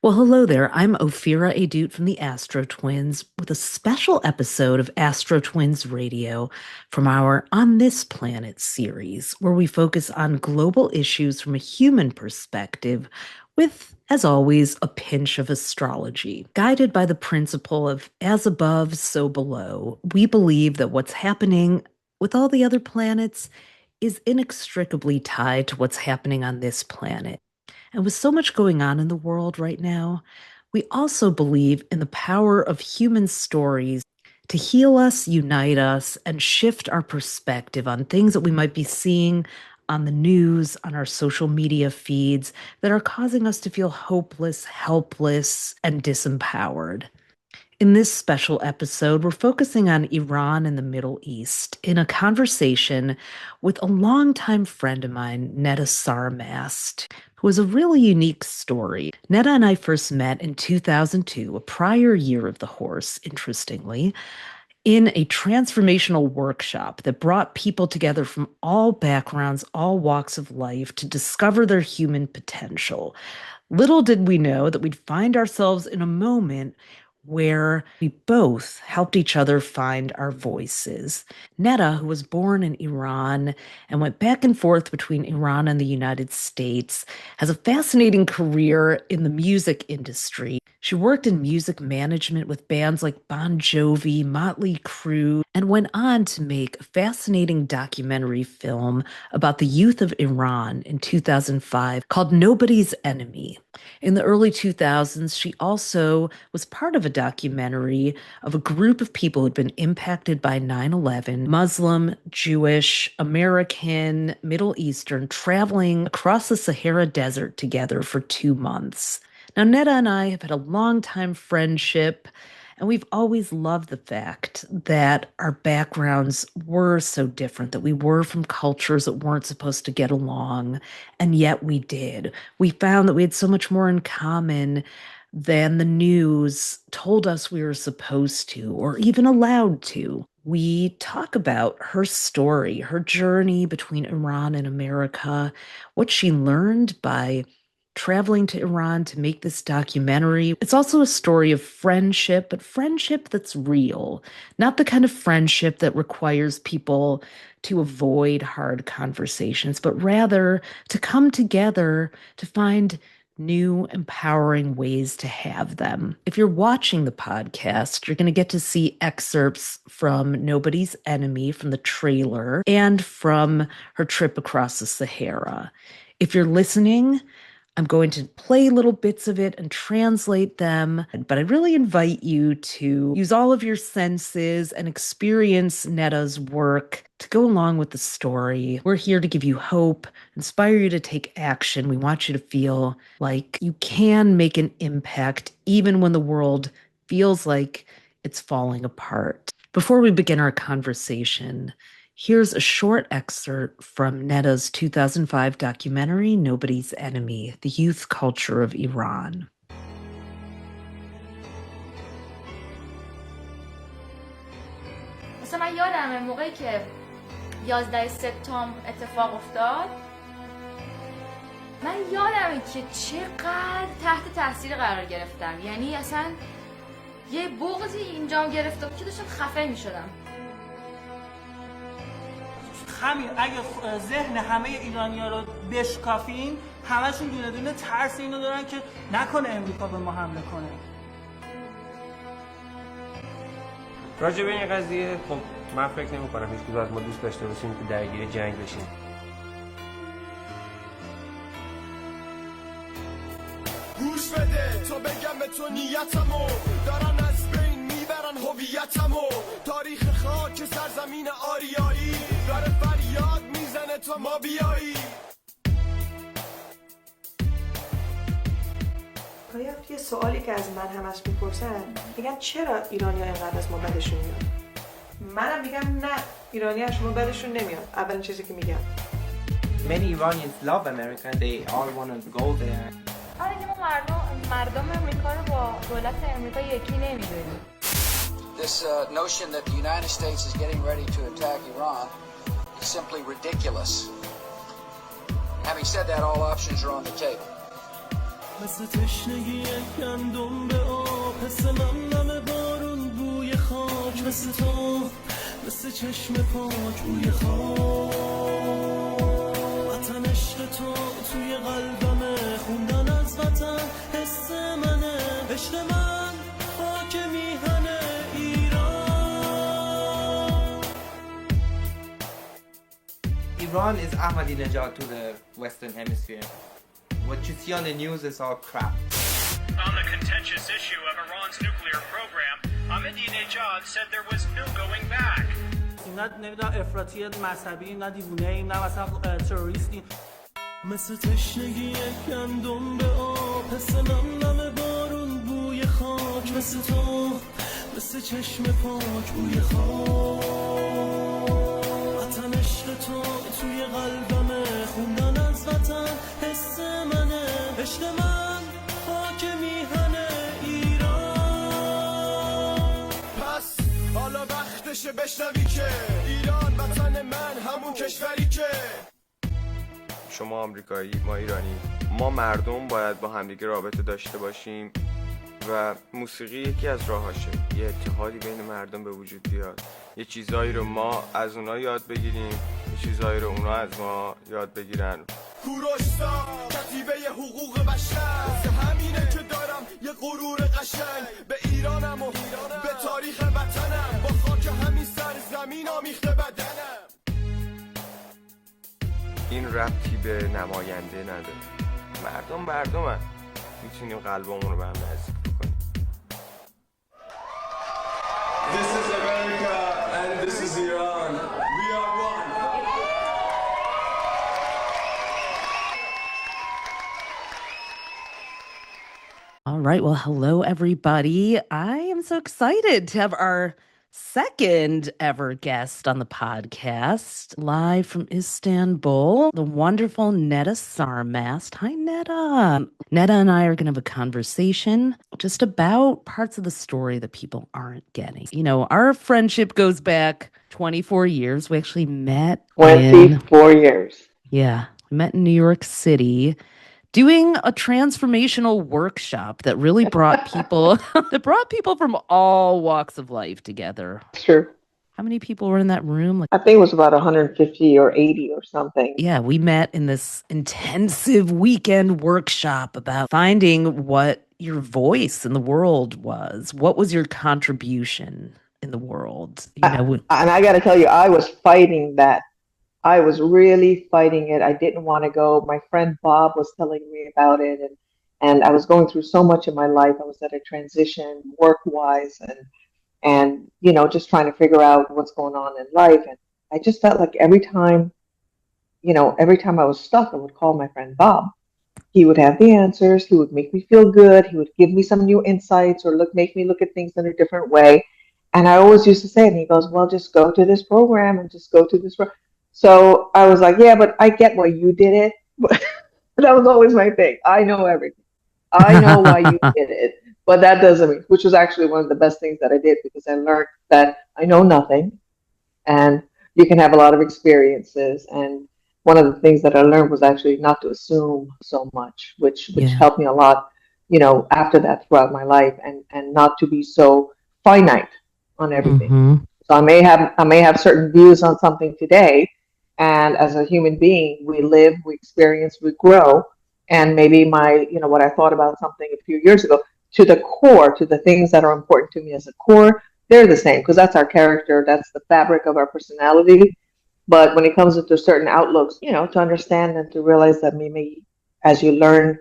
Well, hello there. I'm Ophira Edut from the AstroTwins with a special episode of AstroTwins Radio from our On This Planet series, where we focus on global issues from a human perspective with, as always, a pinch of astrology. Guided by the principle of as above, so below, we believe that what's happening with all the other planets is inextricably tied to what's happening on this planet. And with so much going on in the world right now, we also believe in the power of human stories to heal us, unite us, and shift our perspective on things that we might be seeing on the news, on our social media feeds that are causing us to feel hopeless, helpless, and disempowered. In this special episode, we're focusing on Iran and the Middle East in a conversation with a longtime friend of mine, Neda Sarmast, who has a really unique story. Neda and I first met in 2002, a prior year of the horse, interestingly, in a transformational workshop that brought people together from all backgrounds, all walks of life to discover their human potential. Little did we know that we'd find ourselves in a moment where we both helped each other find our voices. Neda, who was born in Iran and went back and forth between Iran and the United States, has a fascinating career in the music industry. She worked in music management with bands like Bon Jovi, Motley Crue, and went on to make a fascinating documentary film about the youth of Iran in 2005 called Nobody's Enemy. In the early 2000s, she also was part of a documentary of a group of people who had been impacted by 9/11, Muslim, Jewish, American, Middle Eastern, traveling across the Sahara Desert together for 2 months. Now, Neda and I have had a long-time friendship, and we've always loved the fact that our backgrounds were so different, that we were from cultures that weren't supposed to get along, and yet we did. We found that we had so much more in common than the news told us we were supposed to, or even allowed to. We talk about her story, her journey between Iran and America, what she learned by traveling to Iran to make this documentary. It's also a story of friendship, but friendship that's real, not the kind of friendship that requires people to avoid hard conversations, but rather to come together to find new, empowering ways to have them. If you're watching the podcast, you're going to get to see excerpts from Nobody's Enemy, from the trailer, and from her trip across the Sahara. If you're listening, I'm going to play little bits of it and translate them, but I really invite you to use all of your senses and experience Neda's work to go along with the story. We're here to give you hope, inspire you to take action. We want you to feel like you can make an impact even when the world feels like it's falling apart. Before we begin our conversation, here's a short excerpt from Neda's 2005 documentary, Nobody's Enemy, The Youth Culture of Iran. مثلا من یادمه موقعی که 11 سپتامبر اتفاق افتاد، من یادمه که چقدر تحت تاثیر قرار گرفتم. یعنی اصلا یه بغضی اینجام گرفته بود که داشتم خفه می‌شدم. همین اگه ذهن همه ایرانی‌ها رو بشکافیم، همشون دونه دونه ترس اینو دارن که نکنه امریکا به ما حمله کنه. راجع به این قضیه خب من فکر نمی‌کنم هیچ کدوم از ما دوست داشته باشیم که درگیر جنگ بشیم. گوش بده تا بگم به تو نیتمو، دارن از بین میبرن هویتمو، تاریخ خاک سرزمین آریایی داره فریاد میزنه تا ما بیایی. یه سوالی که از من همش میپرسن، میگن چرا ایرانی‌ها اینقدر از ما بدشون میاد؟ منم میگم نه، ایرانی‌ها از شما بدشون نمیاد. اولین چیزی که میگم Many Iranians love America. They all want to go there. آره که ما مردم امریکا رو با دولت امریکا یکی نمیدونیم. This notion that the United States is getting ready to attack Iran is simply ridiculous. Having said that, all options are on the table. مثل تشنگی یک گندم به آب حس نم بارون بوی خاک مثل تو مثل چشم پاک بوی خاک وطن عشق تو توی قلبمه خوندن از وطن حس منه عشق من خاک میهنه ایران. Iran is Ahmadinejad to the Western Hemisphere. What you see on the news is all crap. On the contentious issue of Iran's nuclear program, Ahmadinejad said there was no going back. نه نمیدونم افراطی مذهبی، نه دیوونه ایم، نه مثلا تروریستی. مثل تشنگی یک گندم به آب حس نم بارون بوی خاک مثل تو مثل چشم پاک بوی خاک وطن عشق تو توی قلبمه خوندن از وطن حس منه عشق من خاک میهنه ایران. پس حالا وقتشه بشنوی که ایران وطن من همون کشوری که شما آمریکایی، ما ایرانی، ما مردم باید با همدیگه رابطه داشته باشیم و موسیقی یکی از راهاشه. یه اتحادی بین مردم به وجود بیاد، یه چیزایی رو ما از اونا یاد بگیریم، یه چیزایی رو اونا از ما یاد بگیرن. کوروشتا کتیبه حقوق بشر همینه که دارم یه غرور قشنگ به ایرانم و به تاریخ وطنم با خاک همین سرزمین آمیخته بدنم. این ربطی به نماینده نداره، مردمن، میتونیم قلبمون رو به هم نزدیک بکنیم. This is America and this is Iran. We are one. All right. Well, hello, everybody. I am so excited to have our second ever guest on the podcast, live from Istanbul, the wonderful Neda Sarmast. Hi, Neda. Neda and I are going to have a conversation just about parts of the story that people aren't getting. You know, our friendship goes back 24 years. We actually met 24 years. Yeah, we met in New York City doing a transformational workshop that really brought people from all walks of life together. It's true. How many people were in that room? I think it was about 150 or 80 or something. Yeah, we met in this intensive weekend workshop about finding what your voice in the world was. What was your contribution in the world? And I got to tell you, I was fighting that. I was really fighting it. I didn't want to go. My friend Bob was telling me about it, and I was going through so much in my life. I was at a transition work-wise and you know, just trying to figure out what's going on in life. And I just felt like every time I was stuck, I would call my friend Bob. He would have the answers. He would make me feel good. He would give me some new insights or make me look at things in a different way. And I always used to say it, and he goes, well, just go to this program and just go to this program. So I was like, yeah, but I get why you did it. But that was always my thing. I know everything. I know why you did it. But that doesn't mean, which was actually one of the best things that I did, because I learned that I know nothing and you can have a lot of experiences. And one of the things that I learned was actually not to assume so much, which helped me a lot, you know, after that throughout my life, and not to be so finite on everything. Mm-hmm. So I may have certain views on something today. And as a human being, we live, we experience, we grow. And maybe what I thought about something a few years ago, to the core, to the things that are important to me as a core, they're the same, because that's our character, that's the fabric of our personality. But when it comes to certain outlooks, you know, to understand and to realize that maybe as you learn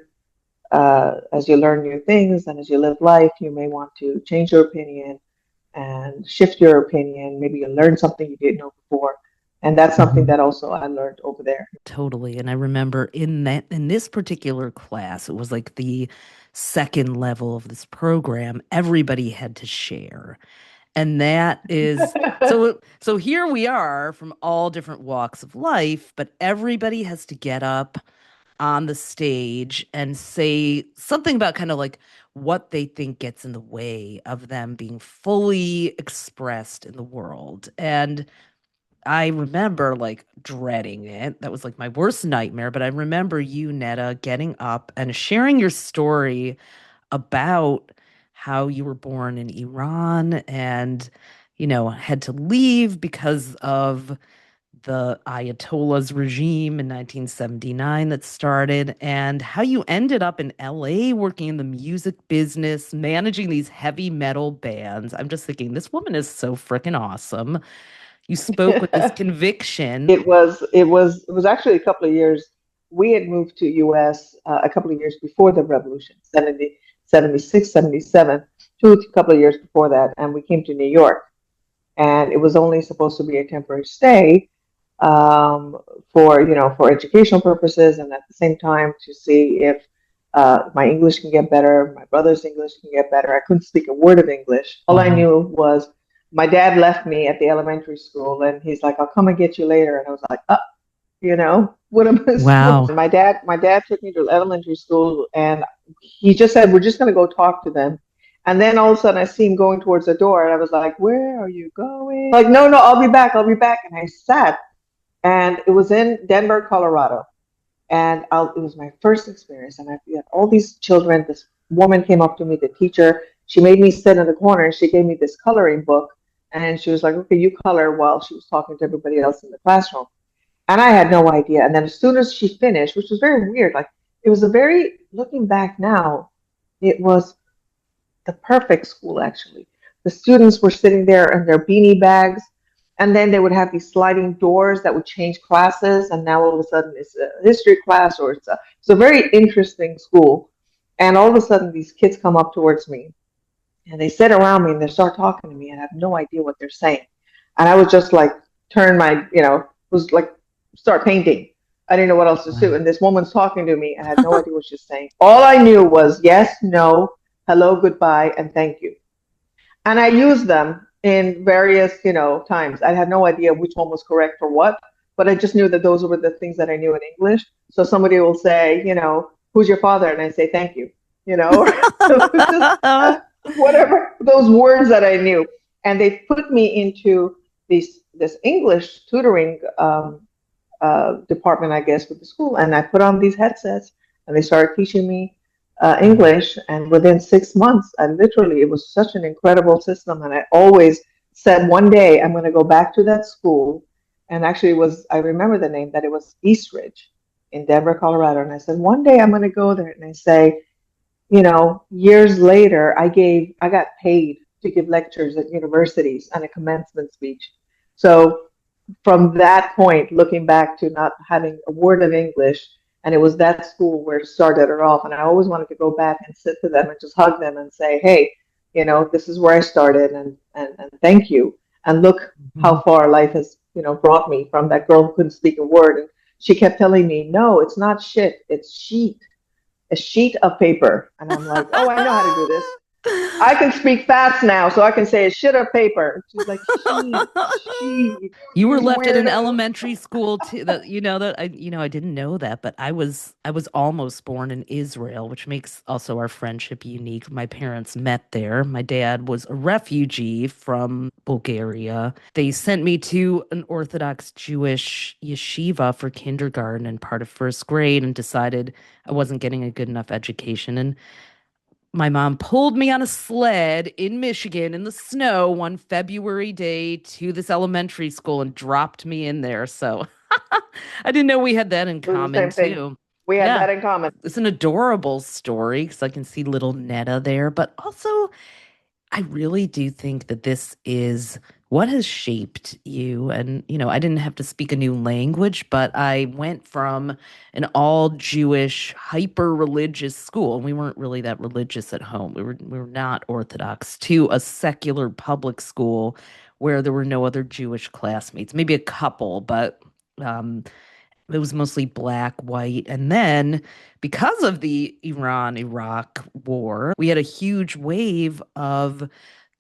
new things and as you live life, you may want to change your opinion and shift your opinion. Maybe you learn something you didn't know before. And that's something that also I learned over there. Totally. And I remember in this particular class, it was like the second level of this program, everybody had to share. And that is, so here we are from all different walks of life, but everybody has to get up on the stage and say something about kind of like what they think gets in the way of them being fully expressed in the world. And I remember like dreading it. That was like my worst nightmare. But I remember you, Neda, getting up and sharing your story about how you were born in Iran and, had to leave because of the Ayatollah's regime in 1979 that started, and how you ended up in LA working in the music business, managing these heavy metal bands. I'm just thinking, this woman is so freaking awesome. You spoke with this conviction. It was actually a couple of years. We had moved to US a couple of years before the revolution, 76, 77, a couple of years before that, and we came to New York. And it was only supposed to be a temporary stay for educational purposes, and at the same time to see if my English can get better, my brother's English can get better. I couldn't speak a word of English. All I knew was my dad left me at the elementary school, and he's like, "I'll come and get you later." And I was like, what am I? Wow. My dad took me to elementary school, and he just said, "We're just going to go talk to them." And then all of a sudden, I see him going towards the door, and I was like, "Where are you going?" Like, no, I'll be back. I'll be back. And I sat, and it was in Denver, Colorado. And it was my first experience. And I had all these children. This woman came up to me, the teacher. She made me sit in the corner, and she gave me this coloring book. And she was like, "Okay, you color," while she was talking to everybody else in the classroom. And I had no idea. And then as soon as she finished, which was very weird, like it was looking back now, it was the perfect school, actually. The students were sitting there in their beanie bags, and then they would have these sliding doors that would change classes. And now all of a sudden it's a history class, or it's a very interesting school. And all of a sudden these kids come up towards me, and they sit around me, and they start talking to me, and I have no idea what they're saying. And I was just like, start painting. I didn't know what else to do. And this woman's talking to me, and I had no idea what she was saying. All I knew was yes, no, hello, goodbye, and thank you. And I used them in various, times. I had no idea which one was correct or what, but I just knew that those were the things that I knew in English. So somebody will say, "Who's your father?" And I say, "Thank you," whatever, those words that I knew. And they put me into this English tutoring department, I guess, with the school. And I put on these headsets, and they started teaching me English. And within 6 months, it was such an incredible system. And I always said, one day I'm going to go back to that school. And actually I remember the name, that it was Eastridge in Denver, Colorado. And I said, one day I'm going to go there. And I say, years later, I got paid to give lectures at universities and a commencement speech. So from that point, looking back to not having a word of English, and it was that school where it started it off. And I always wanted to go back and sit to them and just hug them and say, "Hey, this is where I started, and thank you. And look how far life has, brought me from that girl who couldn't speak a word." And she kept telling me, "No, it's not shit, it's sheet. A sheet of paper." And I'm like, "Oh, I know how to do this. I can speak fast now, so I can say a shit of paper." She's like, sheet. You were left at an elementary school too. I didn't know that, but I was almost born in Israel, which makes also our friendship unique. My parents met there. My dad was a refugee from Bulgaria. They sent me to an Orthodox Jewish yeshiva for kindergarten and part of first grade, and decided I wasn't getting a good enough education. And my mom pulled me on a sled in Michigan in the snow one February day to this elementary school and dropped me in there. So I didn't know we had that in common too. We had that in common. It's an adorable story because I can see little Neda there, but also I really do think that this is what has shaped you. And, I didn't have to speak a new language, but I went from an all Jewish, hyper religious school, and we weren't really that religious at home. We were not Orthodox, to a secular public school where there were no other Jewish classmates, maybe a couple, but it was mostly black, white. And then because of the Iran-Iraq war, we had a huge wave of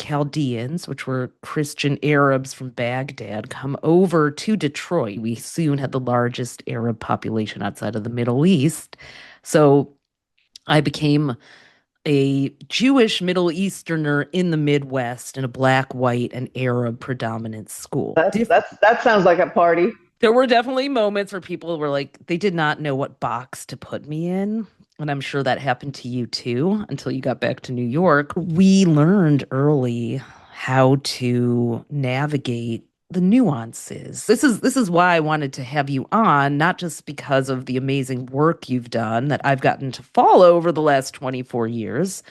Chaldeans, which were Christian Arabs from Baghdad, come over to Detroit. We soon had the largest Arab population outside of the Middle East. So I became a Jewish Middle Easterner in the Midwest in a black, white, and Arab predominant school. That sounds like a party. There were definitely moments where people were like, they did not know what box to put me in. And I'm sure that happened to you too until you got back to New York. We learned early how to navigate the nuances. This is why I wanted to have you on, not just because of the amazing work you've done that I've gotten to follow over the last 24 years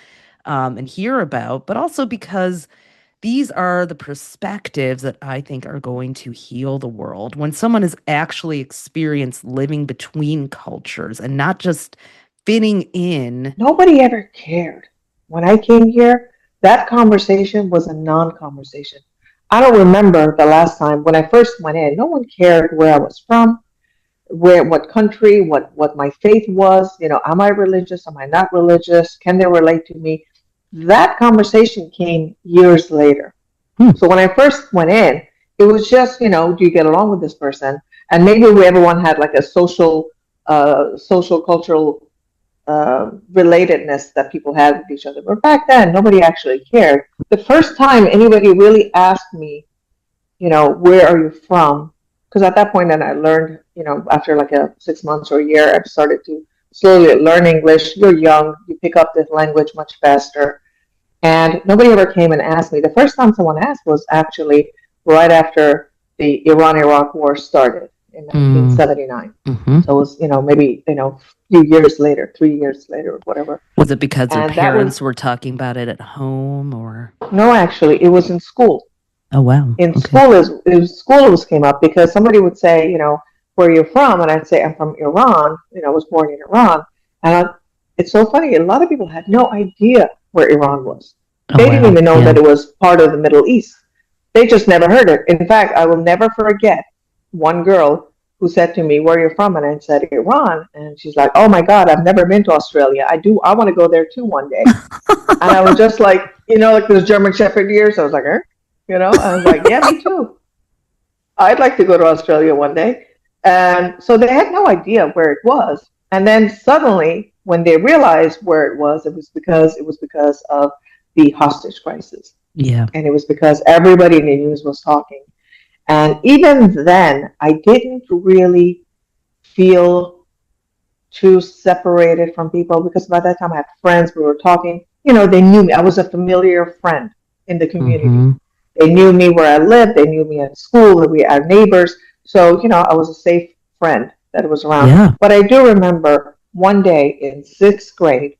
and hear about, but also because these are the perspectives that I think are going to heal the world. When someone has actually experienced living between cultures and not just fitting in. Nobody ever cared. When I came here, that conversation was a non-conversation. I don't remember the last time when I first went in, no one cared where I was from, what country, what my faith was. Am I religious? Am I not religious? Can they relate to me? That conversation came years later. So when I first went in, it was just, do you get along with this person? And maybe everyone had like a social cultural relatedness that people had with each other. But back then, nobody actually cared. The first time anybody really asked me, where are you from? Because at that point, then I learned, after like 6 months or a year, I started to slowly learn English. You're young, you pick up this language much faster. And nobody ever came and asked me. The first time someone asked was actually right after the Iran-Iraq war started in 1979. So it was, maybe, few years later, 3 years later, or whatever. Was it because your parents were talking about it at home, or? No, actually, it was in school. Oh wow! School it came up because somebody would say, where are you from? And I'd say I'm from Iran. I was born in Iran. And it's so funny. A lot of people had no idea where Iran was. They didn't even know that it was part of the Middle East. They just never heard it. In fact, I will never forget one girl who said to me, where are you from? And I said, Iran. And she's like, oh my God, I've never been to Australia. I want to go there too one day. And I was just like, like those German Shepherd years. I was like, I was like, yeah, me too. I'd like to go to Australia one day. And so they had no idea where it was. And then suddenly, when they realized where it was because of the hostage crisis. Yeah. And it was because everybody in the news was talking. And even then, I didn't really feel too separated from people because by that time I had friends. We were talking. They knew me. I was a familiar friend in the community. They knew me where I lived. They knew me at school. We had neighbors. So, I was a safe friend that was around. Yeah. But I do remember one day in 6th grade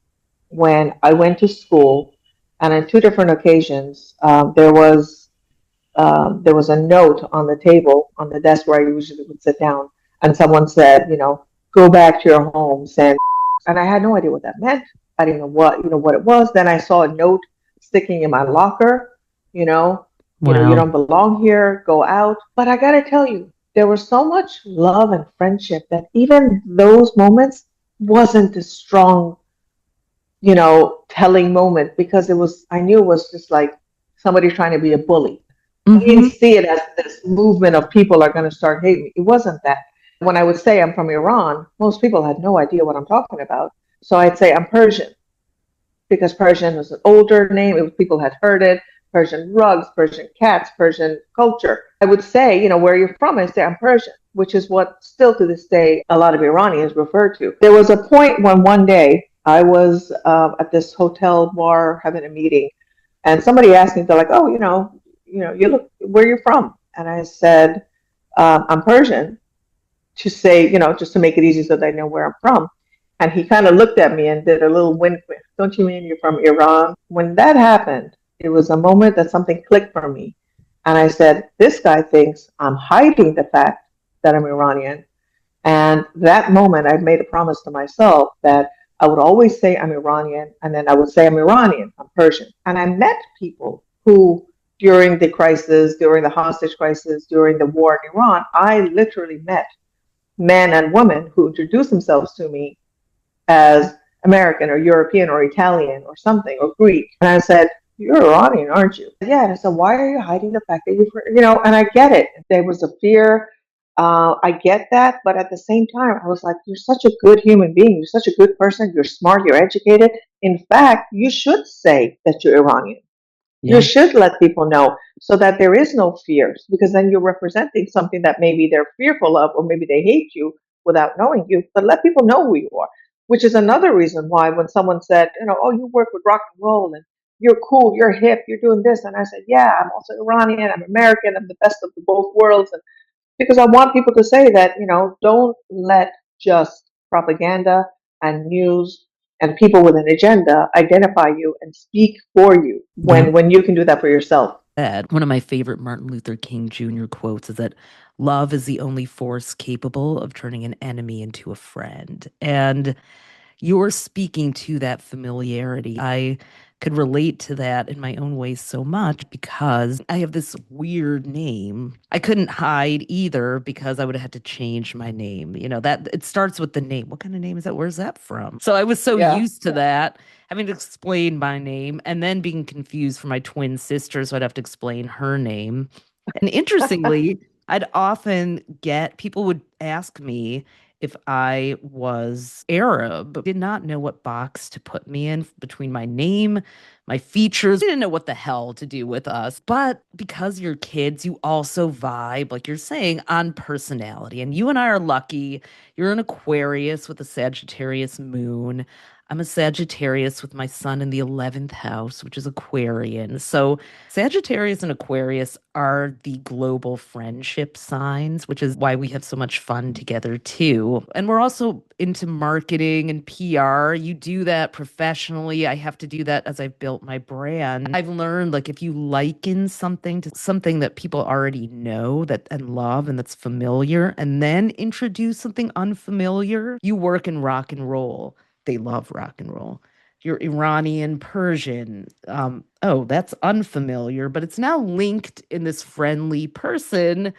when I went to school, and on 2 different occasions, there was a note on the table, on the desk where I usually would sit down, and someone said, go back to your homes. And I had no idea what that meant. I didn't know what it was. Then I saw a note sticking in my locker, you don't belong here, go out. But I got to tell you, there was so much love and friendship that even those moments wasn't a strong, telling moment because I knew it was just like somebody trying to be a bully. I didn't see it as this movement of people are going to start hating me. It wasn't that. When I would say I'm from Iran, most people had no idea what I'm talking about. So I'd say I'm Persian because Persian was an older name. People had heard it. Persian rugs, Persian cats, Persian culture. I would say, where you're from, I'd say I'm Persian, which is what still to this day a lot of Iranians refer to. There was a point when one day I was at this hotel bar having a meeting, and somebody asked me, they're like, oh, you look, where you're from? And I said, I'm Persian, to say, just to make it easy so they know where I'm from. And he kind of looked at me and did a little wink. Don't you mean you're from Iran? When that happened, it was a moment that something clicked for me. And I said, this guy thinks I'm hiding the fact that I'm Iranian. And that moment, I made a promise to myself that I would always say I'm Iranian, and then I would say I'm Iranian, I'm Persian. And I met people who, during the crisis, during the hostage crisis, during the war in Iran, I literally met men and women who introduced themselves to me as American or European or Italian or something, or Greek. And I said, you're Iranian, aren't you? Yeah. And I said, why are you hiding the fact that and I get it. There was a fear I get that, but at the same time, I was like, you're such a good human being. You're such a good person. You're smart. You're educated. In fact, you should say that you're Iranian. Yeah. You should let people know so that there is no fears, because then you're representing something that maybe they're fearful of, or maybe they hate you without knowing you. But let people know who you are, which is another reason why when someone said, oh, you work with rock and roll and you're cool, you're hip, you're doing this. And I said, yeah, I'm also Iranian, I'm American, I'm the best of the both worlds. And because I want people to say that, don't let just propaganda and news and people with an agenda identify you and speak for you when you can do that for yourself. One of my favorite Martin Luther King Jr. quotes is that love is the only force capable of turning an enemy into a friend. And you're speaking to that familiarity. I could relate to that in my own way so much because I have this weird name. I couldn't hide either because I would have had to change my name. That it starts with the name. What kind of name is that? Where's that from? So I was so used to that, having to explain my name and then being confused for my twin sister. So I'd have to explain her name. And interestingly, I'd often get people would ask me if I was Arab. Did not know what box to put me in between my name, my features. Didn't know what the hell to do with us. But because you're kids, you also vibe, like you're saying, on personality. And you and I are lucky. You're an Aquarius with a Sagittarius moon. I'm a Sagittarius with my sun in the 11th house, which is Aquarian. So Sagittarius and Aquarius are the global friendship signs, which is why we have so much fun together too. And we're also into marketing and PR. You do that professionally. I have to do that as I've built my brand. I've learned, like, if you liken something to something that people already know and love and that's familiar, and then introduce something unfamiliar, you work in rock and roll. They love rock and roll. You're Iranian, Persian. That's unfamiliar, but it's now linked in this friendly person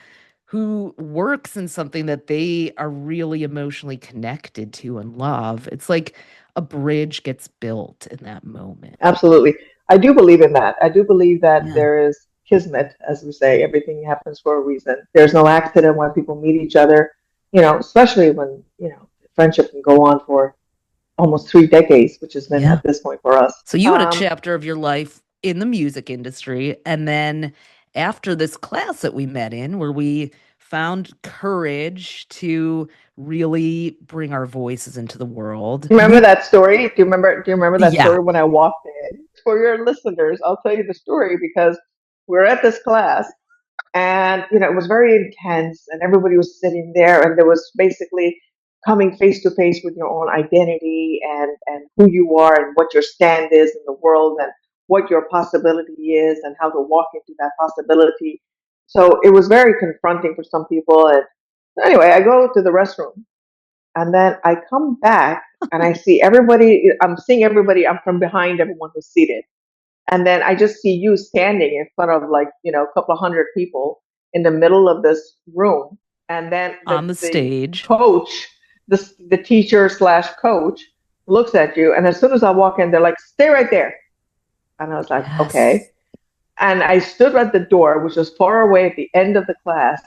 who works in something that they are really emotionally connected to and love. It's like a bridge gets built in that moment. Absolutely. I do believe in that. I do believe that there is kismet, as we say. Everything happens for a reason. There's no accident when people meet each other, especially when, friendship can go on for almost 3 decades, which has been at this point for us. So you had a chapter of your life in the music industry. And then after this class that we met in, where we found courage to really bring our voices into the world. Remember that story? Do you remember that story when I walked in? For your listeners, I'll tell you the story because we're at this class and, it was very intense and everybody was sitting there and there was basically coming face to face with your own identity and who you are and what your stand is in the world and what your possibility is and how to walk into that possibility. So it was very confronting for some people. And anyway, I go to the restroom and then I come back and I see everybody. I'm seeing everybody. I'm from behind everyone who's seated. And then I just see you standing in front of a couple of hundred people in the middle of this room. And then on the stage, coach, the teacher / coach looks at you. And as soon as I walk in, they're like, stay right there. And I was like, okay. And I stood at the door, which was far away at the end of the class.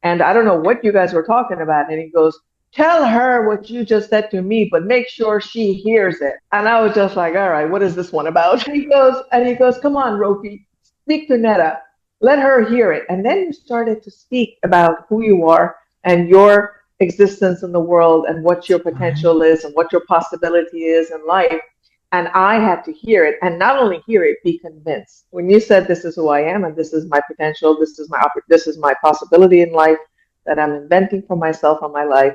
And I don't know what you guys were talking about. And he goes, tell her what you just said to me, but make sure she hears it. And I was just like, all right, what is this one about? And he goes, come on, Ropi, speak to Neda. Let her hear it. And then you started to speak about who you are and your existence in the world and what your potential is and what your possibility is in life. And I had to hear it, and not only hear it, be convinced. When you said, this is who I am and this is my potential, this is my possibility in life that I'm inventing for myself and my life,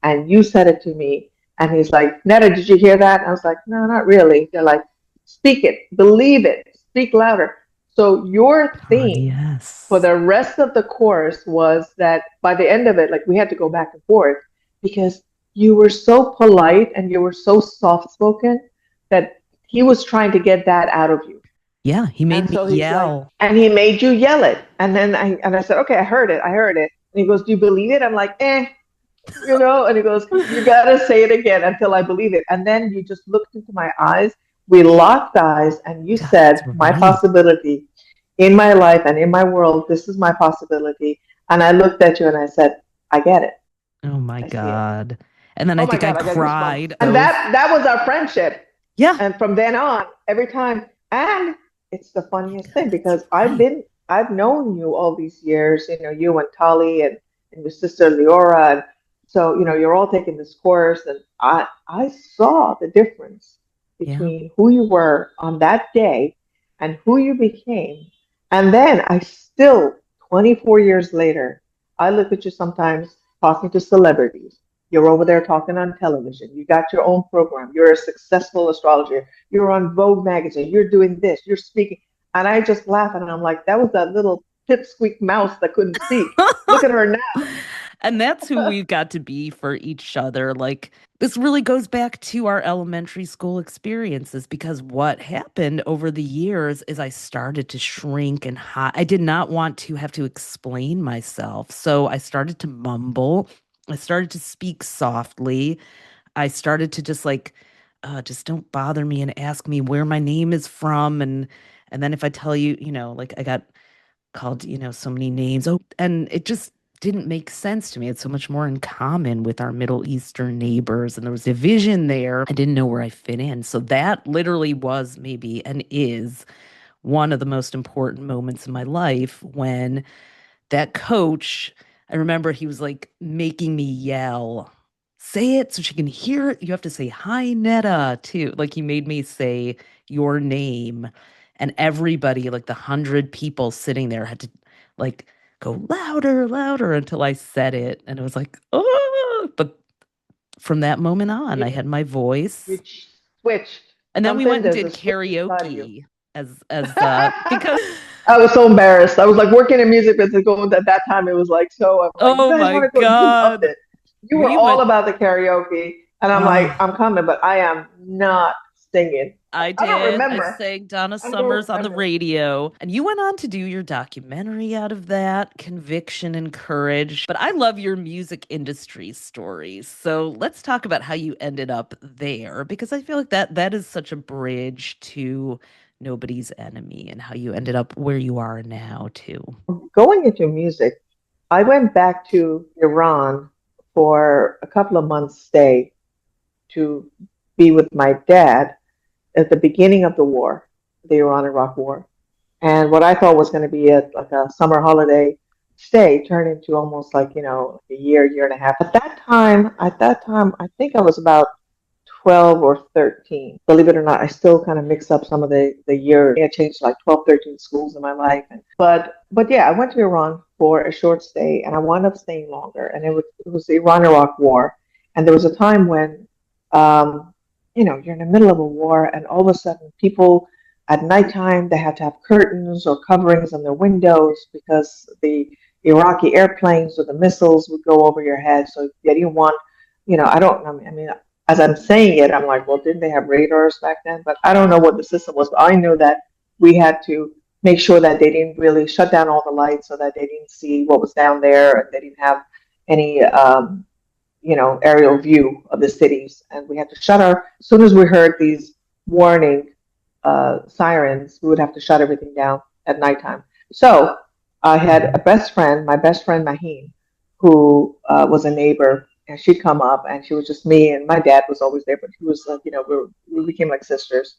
and you said it to me, and he's like, Neda, did you hear that? And I was like, no, not really. They're like, speak it, believe it, speak louder. So your theme for the rest of the course was that by the end of it, we had to go back and forth because you were so polite and you were so soft-spoken that he was trying to get that out of you. Yeah, he made me yell. And he made you yell it. And then I said, okay, I heard it. And he goes, do you believe it? I'm like, And he goes, you got to say it again until I believe it. And then you just looked into my eyes. We locked eyes and you said, my possibility in my life and in my world, this is my possibility. And I looked at you and I said, I get it. Oh my I see it. God. And then Oh I my think I God, got goosebumps. cried. And that was our friendship. Yeah. And from then on, every time, and it's the funniest thing because I've known you all these years, you know, you and Tali and your sister Leora. And so, you know, you're all taking this course, and I saw the difference between who you were on that day and who you became. And then I still, 24 years later, I look at you sometimes talking to celebrities. You're over there talking on television. You got your own program. You're a successful astrologer. You're on Vogue magazine. You're doing this. You're speaking. And I just laugh and I'm like, that was that little pipsqueak mouse that couldn't speak. Look at her now. And that's who we've got to be for each other. Like, this really goes back to our elementary school experiences, because what happened over the years is I started to shrink and hide. I did not want to have to explain myself. So I started to mumble. I started to speak softly. I started to just like, just don't bother me and ask me where my name is from. And then if I tell you, you know, like I got called, you know, so many names. Oh, and it just didn't make sense to me. It's so much more in common with our Middle Eastern neighbors, and there was division there. I didn't know where I fit in. So that literally was maybe and is one of the most important moments in my life, when that coach, I remember he was like making me yell, say it so she can hear it. You have to say, hi, Neda, too. Like, he made me say your name. And everybody, like the 100 people sitting there, had to like go louder, louder until I said it. And it was like, oh, but from that moment on, I had my voice. You switched. And then we went and did karaoke because I was so embarrassed. I was like working in music business going at that time. It was like, so I'm like, oh my God. You loved it. You were all about the karaoke. And I'm like, I'm coming, but I am not singing. I did. I don't remember. I sang Donna Summers on the radio. And you went on to do your documentary out of that, Conviction and Courage. But I love your music industry stories. So let's talk about how you ended up there, because I feel like that is such a bridge to Nobody's Enemy, and how you ended up where you are now too. Going into music, I went back to Iran for a couple of months stay to be with my dad at the beginning of the war, the Iran-Iraq war. And what I thought was going to be like a summer holiday stay turned into almost like, you know, a year and a half. At that time, I think I was about 12 or 13. Believe it or not, I still kind of mix up some of the year. I changed like 12, 13 schools in my life. But yeah, I went to Iran for a short stay, and I wound up staying longer. And it was the Iran-Iraq war. And there was a time when, you know, you're in the middle of a war, and all of a sudden people at nighttime, they have to have curtains or coverings on their windows because the Iraqi airplanes or the missiles would go over your head. So they didn't want, you know, I mean, as I'm saying it, I'm like, well, didn't they have radars back then? But I don't know what the system was. But I knew that we had to make sure that they didn't really shut down all the lights so that they didn't see what was down there, and they didn't have any you know, aerial view of the cities. And we had to as soon as we heard these warning sirens, we would have to shut everything down at nighttime. So I had a best friend, my best friend Maheen, who was a neighbor, and she'd come up, and she was just me, and my dad was always there, but he was like, you know, we became like sisters.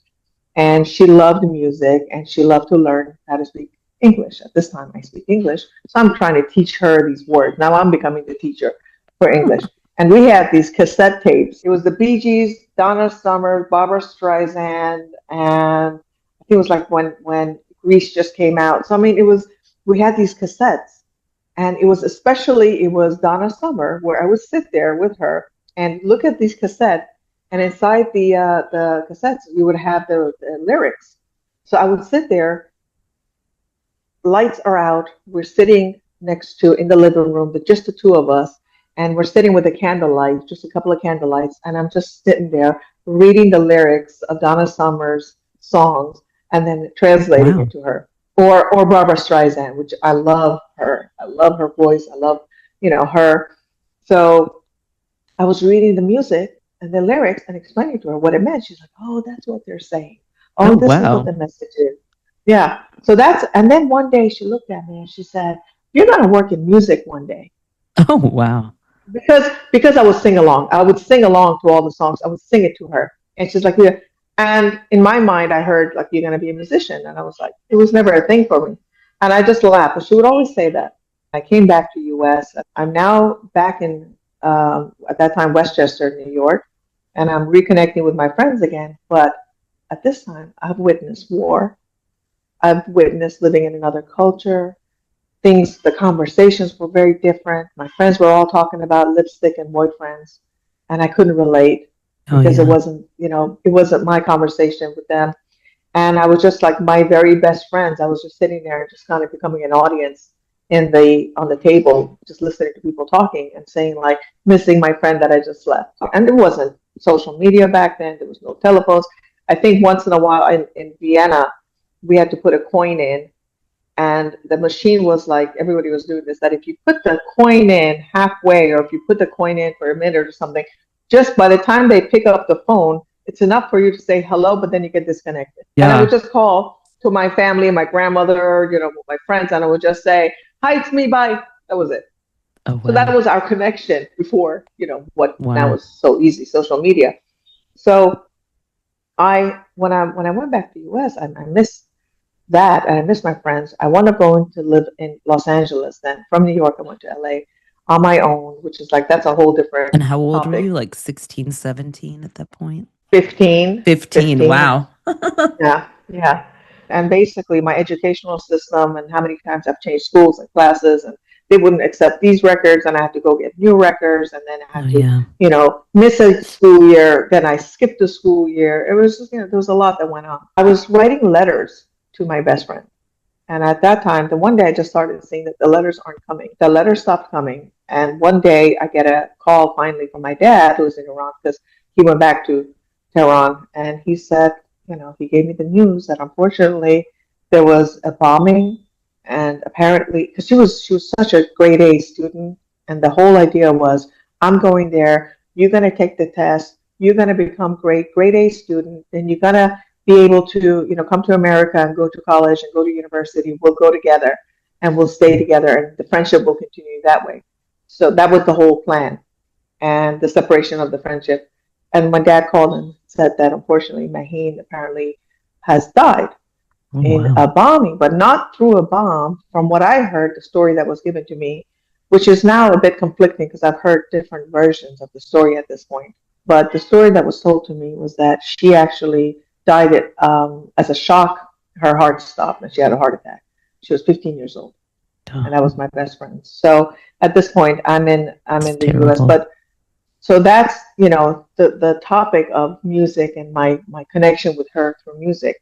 And she loved music, and she loved to learn how to speak English. At this time, I speak English, so I'm trying to teach her these words. Now I'm becoming the teacher for English. And we had these cassette tapes. It was the Bee Gees, Donna Summer, Barbara Streisand, and I think it was like when Grease just came out. So I mean, we had these cassettes, and it was Donna Summer, where I would sit there with her and look at these cassettes, and inside the cassettes we would have the lyrics. So I would sit there. Lights are out. We're sitting in the living room, just the two of us. And we're sitting with a candlelight, just a couple of candlelights, and I'm just sitting there reading the lyrics of Donna Summer's songs and then translating it to her. Or Barbara Streisand, which I love her. I love her voice. I love, you know, her. So I was reading the music and the lyrics and explaining to her what it meant. She's like, oh, that's what they're saying. Oh, this is what the message is. Yeah. So and then one day she looked at me and she said, you're going to work in music one day. Oh, wow. Because I would sing along. I would sing along to all the songs. I would sing it to her, and she's like, "Yeah." And in my mind, I heard like, "You're gonna be a musician," and I was like, it was never a thing for me, and I just laughed. But she would always say that. I came back to U.S. I'm now back in at that time Westchester, New York, and I'm reconnecting with my friends again. But at this time, I've witnessed war. I've witnessed living in another culture. The conversations were very different. My friends were all talking about lipstick and boyfriends, and I couldn't relate because it wasn't, it wasn't my conversation with them. And I was just like my very best friends. I was just sitting there, just kind of becoming an audience on the table, just listening to people talking and saying like, missing my friend that I just left. And there wasn't social media back then. There was no telephones. I think once in a while in Vienna, we had to put a coin in. And the machine was like, everybody was doing this, that if you put the coin in halfway, or if you put the coin in for a minute or something, just by the time they pick up the phone, it's enough for you to say hello, but then you get disconnected. Yeah. And I would just call to my family, my grandmother, my friends, and I would just say, "Hi, it's me, bye." That was it. Oh, wow. So that was our connection before, what now is so easy, social media. So when I went back to the US, I missed that, and I miss my friends. I wound up going to live in Los Angeles. Then from New York, I went to LA on my own, which is like, that's a whole different And how old topic. were you? Like 16, 17 at that point? 15. 15. Wow. Yeah. And basically my educational system and how many times I've changed schools and classes, and they wouldn't accept these records, and I had to go get new records, and then I had to, miss a school year. Then I skipped a school year. It was just, there was a lot that went on. I was writing letters to my best friend. And at that time, the one day I just started seeing that the letters aren't coming. The letters stopped coming. And one day I get a call finally from my dad, who was in Iran, because he went back to Tehran. And he said, he gave me the news that unfortunately there was a bombing. And apparently, because she was such a grade A student. And the whole idea was, I'm going there. You're going to take the test. You're going to become grade A student. Then you're going to be able to, come to America and go to college and go to university. We'll go together and we'll stay together, and the friendship will continue that way. So that was the whole plan, and the separation of the friendship. And my dad called and said that unfortunately Maheen apparently has died in a bombing, but not through a bomb. From what I heard, the story that was given to me, which is now a bit conflicting because I've heard different versions of the story at this point. But the story that was told to me was that she actually died as a shock. Her heart stopped and she had a heart attack. She was 15 years old, and that was my best friend. So at this point, I'm in the US. But so that's the topic of music and my connection with her through music.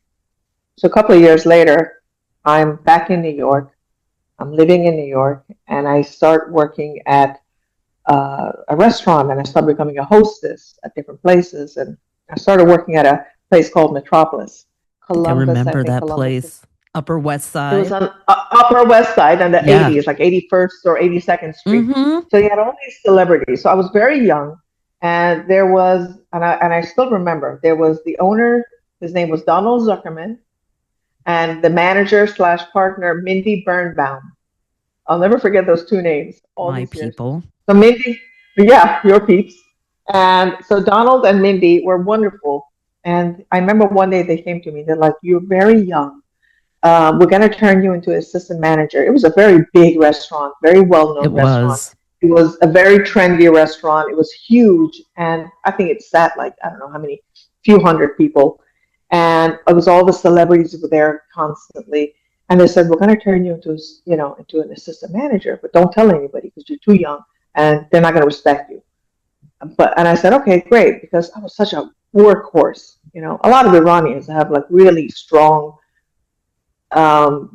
So a couple of years later, I'm back in New York. I'm living in New York, and I start working at a restaurant, and I started becoming a hostess at different places, and I started working at a place called Metropolis. Columbus, I remember that place. Upper West Side. It was on Upper West Side on the 80s, like 81st or 82nd Street. Mm-hmm. So you had all these celebrities. So I was very young, and there was, and I still remember, there was the owner. His name was Donald Zuckerman, and the manager / partner, Mindy Birnbaum. I'll never forget those two names. My people. So Mindy, your peeps. And so Donald and Mindy were wonderful. And I remember one day they came to me. They're like, "You're very young. We're going to turn you into assistant manager." It was a very big restaurant, very well-known restaurant. It was a very trendy restaurant. It was huge. And I think it sat like, I don't know how many, few hundred people. And it was all the celebrities were there constantly. And they said, "We're going to turn you into an assistant manager, but don't tell anybody because you're too young and they're not going to respect you." And I said, "Okay, great," because I was such a workhorse. A lot of Iranians have like really strong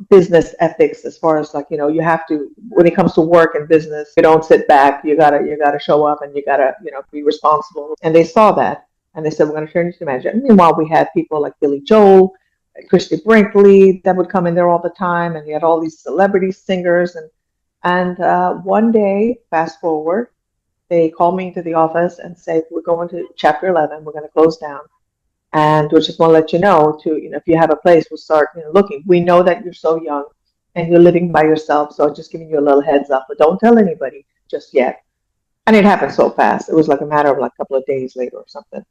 business ethics, as far as like, you have to, when it comes to work and business, you don't sit back. You gotta show up, and you gotta, be responsible. And they saw that, and they said, "We're going to turn you to manager." And meanwhile, we had people like Billy Joel, Christy Brinkley that would come in there all the time, and you had all these celebrity singers. And one day, fast forward, they called me into the office and said, "We're going to Chapter 11. We're going to close down, and we just want to let you know if you have a place, we'll start looking. We know that you're so young and you're living by yourself, so just giving you a little heads up, but don't tell anybody. just yet. And it happened so fast. It was like a matter of like a couple of days later or something.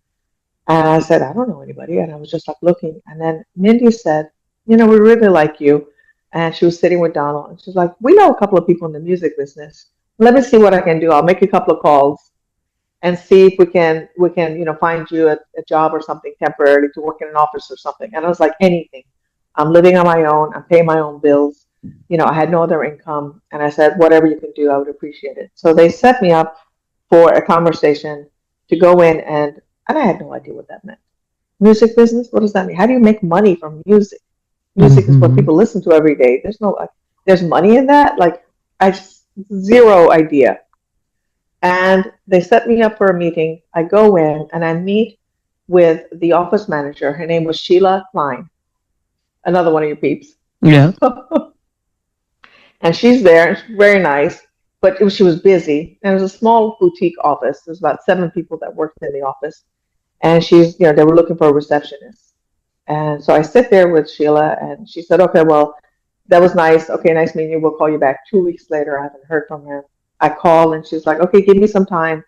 And I said, I don't know anybody. And I was just like looking. And then Mindy said, we really like you. And she was sitting with Donald. And she's like, we know a couple of people in the music business. Let me see what I can do. I'll make a couple of calls and see if we can find you a job or something temporarily to work in an office or something. And I was like, anything. I'm living on my own. I'm paying my own bills. I had no other income. And I said, whatever you can do, I would appreciate it. So they set me up for a conversation to go in, and I had no idea what that meant. Music business? What does that mean? How do you make money from music? Music is what people listen to every day. There's money in that? I just, zero idea. And they set me up for a meeting. I go in and I meet with the office manager. Her name was Sheila Klein, another one of your peeps. Yeah. And she's there, and she's very nice, but she was busy. And it was a small boutique office. There's about 7 people that worked in the office. And they were looking for a receptionist. And so I sit there with Sheila, and she said, okay, well, that was nice. Okay, nice meeting you. We'll call you back. 2 weeks later, I haven't heard from her. I call, and she's like, okay, give me some time,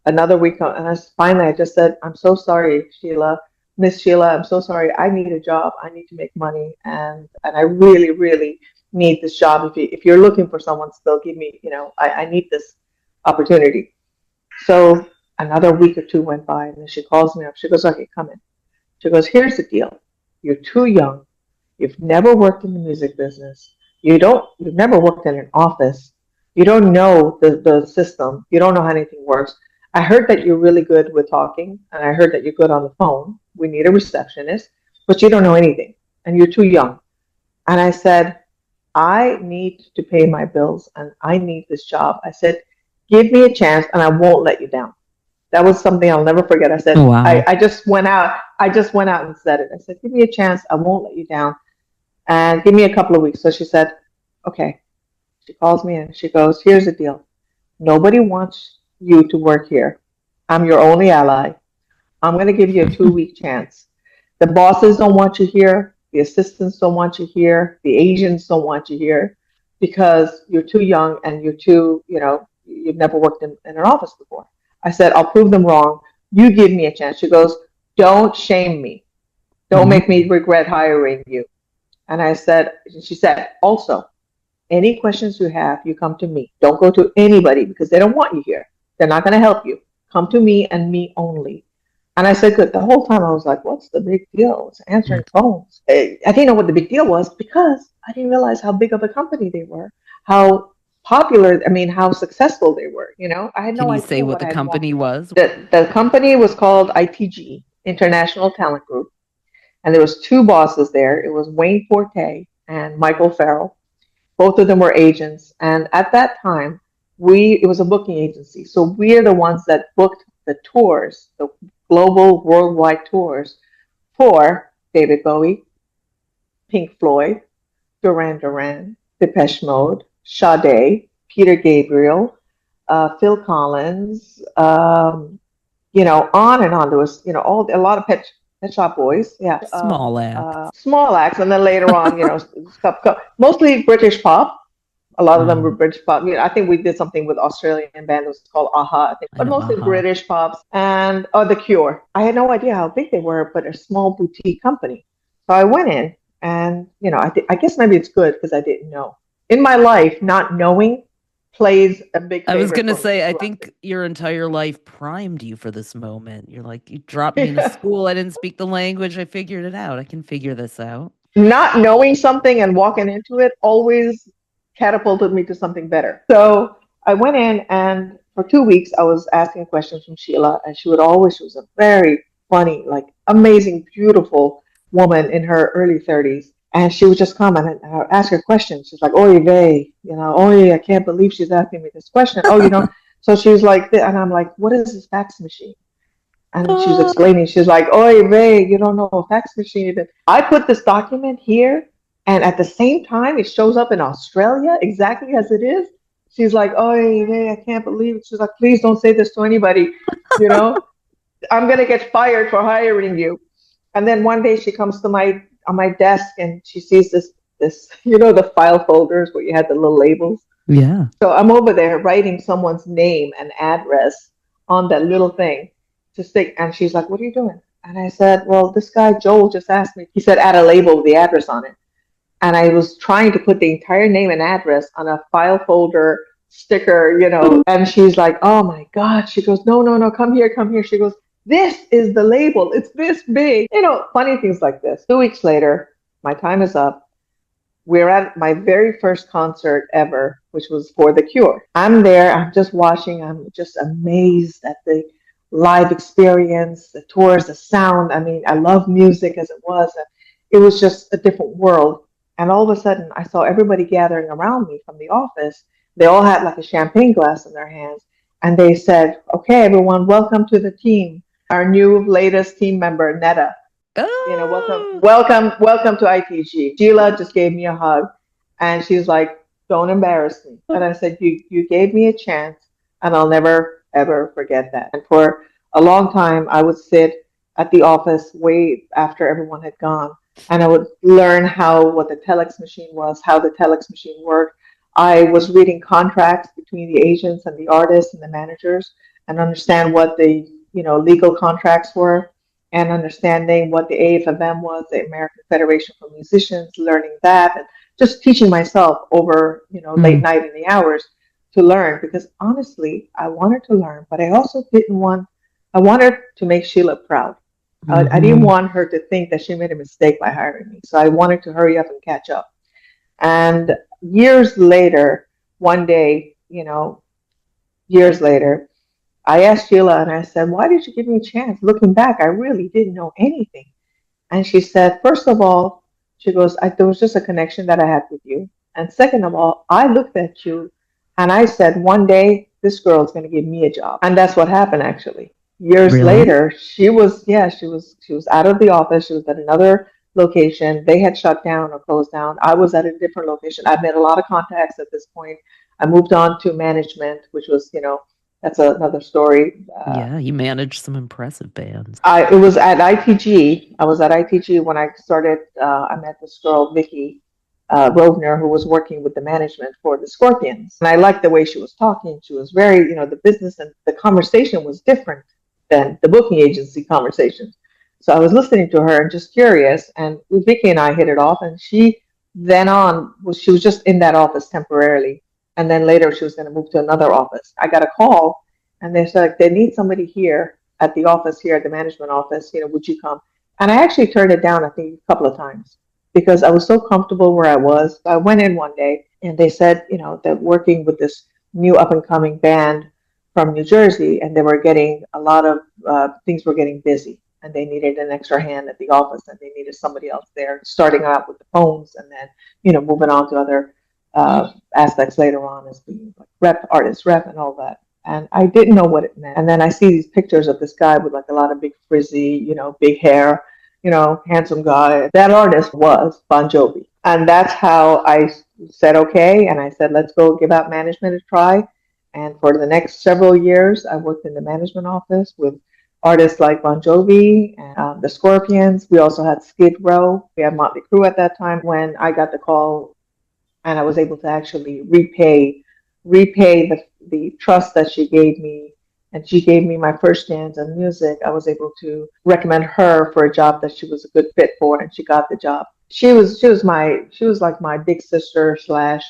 another week. And finally, I just said, I'm so sorry, Sheila. Miss Sheila, I'm so sorry. I need a job. I need to make money. And I really, really need this job. If you're looking for someone still, give me, I need this opportunity. So another week or 2 went by, and then she calls me up. She goes, okay, come in. She goes, here's the deal. You're too young. You've never worked in the music business. You've never worked in an office. You don't know the system. You don't know how anything works. I heard that you're really good with talking, and I heard that you're good on the phone. We need a receptionist, but you don't know anything, and you're too young. And I said, I need to pay my bills, and I need this job. I said, give me a chance, and I won't let you down. That was something I'll never forget. I said, wow. I just went out and said it. I said, give me a chance. I won't let you down. And give me a couple of weeks. So she said, okay. She calls me in. She goes, here's the deal. Nobody wants you to work here. I'm your only ally. I'm going to give you a 2-week chance. The bosses don't want you here. The assistants don't want you here. The Asians don't want you here because you're too young and you're too, you've never worked in an office before. I said, I'll prove them wrong. You give me a chance. She goes, don't shame me. Don't make me regret hiring you. And she said, also, any questions you have, you come to me. Don't go to anybody because they don't want you here. They're not going to help you. Come to me and me only. And I said, good. The whole time I was like, what's the big deal? It's answering phones. I didn't know what the big deal was because I didn't realize how big of a company they were, how popular, how successful they were. I had no idea. Can you say what the company was? The company was called ITG, International Talent Group. And there was 2 bosses there. It was Wayne Forte and Michael Farrell. Both of them were agents. And at that time, it was a booking agency. So we're the ones that booked the tours, the global worldwide tours for David Bowie, Pink Floyd, Duran Duran, Depeche Mode, Sade, Peter Gabriel, Phil Collins, on and on. There was, a lot of Pet Shop Boys, yeah. Small acts, and then later on, mostly British pop. A lot of them were British pop. I think we did something with Australian band. It was called Aha, I think, but mostly British pops and The Cure. I had no idea how big they were, but a small boutique company. So I went in, and I guess maybe it's good because I didn't know. In my life, not knowing plays a big. I was gonna say, I think your entire life primed you for this moment. You're like, you dropped me into school. I didn't speak the language. I figured it out. I can figure this out. Not knowing something and walking into it always catapulted me to something better. So I went in, and for 2 weeks, I was asking questions from Sheila, and she was a very funny, amazing, beautiful woman in her early 30s. And she would just come and ask her questions. She's like, oy vey, oy, I can't believe she's asking me this question. So she was like, and I'm like, what is this fax machine? And she was explaining, she's like, oy vey, you don't know a fax machine. I put this document here, and at the same time, it shows up in Australia exactly as it is. She's like, oy vey, I can't believe it. She's like, please don't say this to anybody. I'm going to get fired for hiring you. And then one day she comes to on my desk, and she sees this this, the file folders where you had the little labels. Yeah. So I'm over there writing someone's name and address on that little thing to stick. And she's like, what are you doing? And I said, well, this guy, Joel, just asked me. He said, add a label with the address on it. And I was trying to put the entire name and address on a file folder sticker, and she's like, oh my God. She goes, no, come here. She goes, this is the label. It's this big. Funny things like this. 2 weeks later, my time is up. We're at my very first concert ever, which was for The Cure. I'm there. I'm just watching. I'm just amazed at the live experience, the tours, the sound. I mean, I love music as it was. It was just a different world. And all of a sudden, I saw everybody gathering around me from the office. They all had like a champagne glass in their hands. And they said, okay, everyone, welcome to the team. Our new latest team member, Neda. Welcome to ITG. Sheila just gave me a hug, and she's like, don't embarrass me. And I said, you gave me a chance, and I'll never, ever forget that. And for a long time, I would sit at the office way after everyone had gone, and I would learn what the telex machine was, how the telex machine worked. I was reading contracts between the agents and the artists and the managers, and understand what the legal contracts were, and understanding what the AFM was, the American Federation for Musicians, learning that, and just teaching myself over, late night in the hours to learn, because honestly, I wanted to learn, but I also I wanted to make Sheila proud. I didn't want her to think that she made a mistake by hiring me. So I wanted to hurry up and catch up. And years later, one day, years later, I asked Sheila and I said, why did you give me a chance? Looking back, I really didn't know anything. And she said, first of all, she goes, there was just a connection that I had with you. And second of all, I looked at you and I said, one day this girl is going to give me a job. And that's what happened, actually. Years later, she was out of the office. She was at another location. They had shut down or closed down. I was at a different location. I've made a lot of contacts at this point. I moved on to management, which was, that's another story. Yeah, you managed some impressive bands. It was at ITG. I was at ITG when I started. I met this girl, Vicky Rovner, who was working with the management for the Scorpions. And I liked the way she was talking. She was very, the business and the conversation was different than the booking agency conversations. So I was listening to her and just curious. And Vicky and I hit it off. And she was just in that office temporarily. And then later she was going to move to another office. I got a call and they said, they need somebody here at the office here at the management office, would you come? And I actually turned it down, I think, a couple of times because I was so comfortable where I was. I went in one day and they said, they're working with this new up and coming band from New Jersey, and they were getting a lot of things were getting busy and they needed an extra hand at the office and they needed somebody else there starting out with the phones and then, moving on to other aspects later on as being like artist rep and all that. And I didn't know what it meant. And then I see these pictures of this guy with like a lot of big frizzy, big hair, handsome guy. That artist was Bon Jovi. And that's how I said, okay. And I said, let's go give out management a try. And for the next several years, I worked in the management office with artists like Bon Jovi and the Scorpions. We also had Skid Row. We had Motley Crue at that time. When I got the call, and I was able to actually repay the trust that she gave me, and she gave me my first chance in music. I was able to recommend her for a job that she was a good fit for, and she got the job. She was like my big sister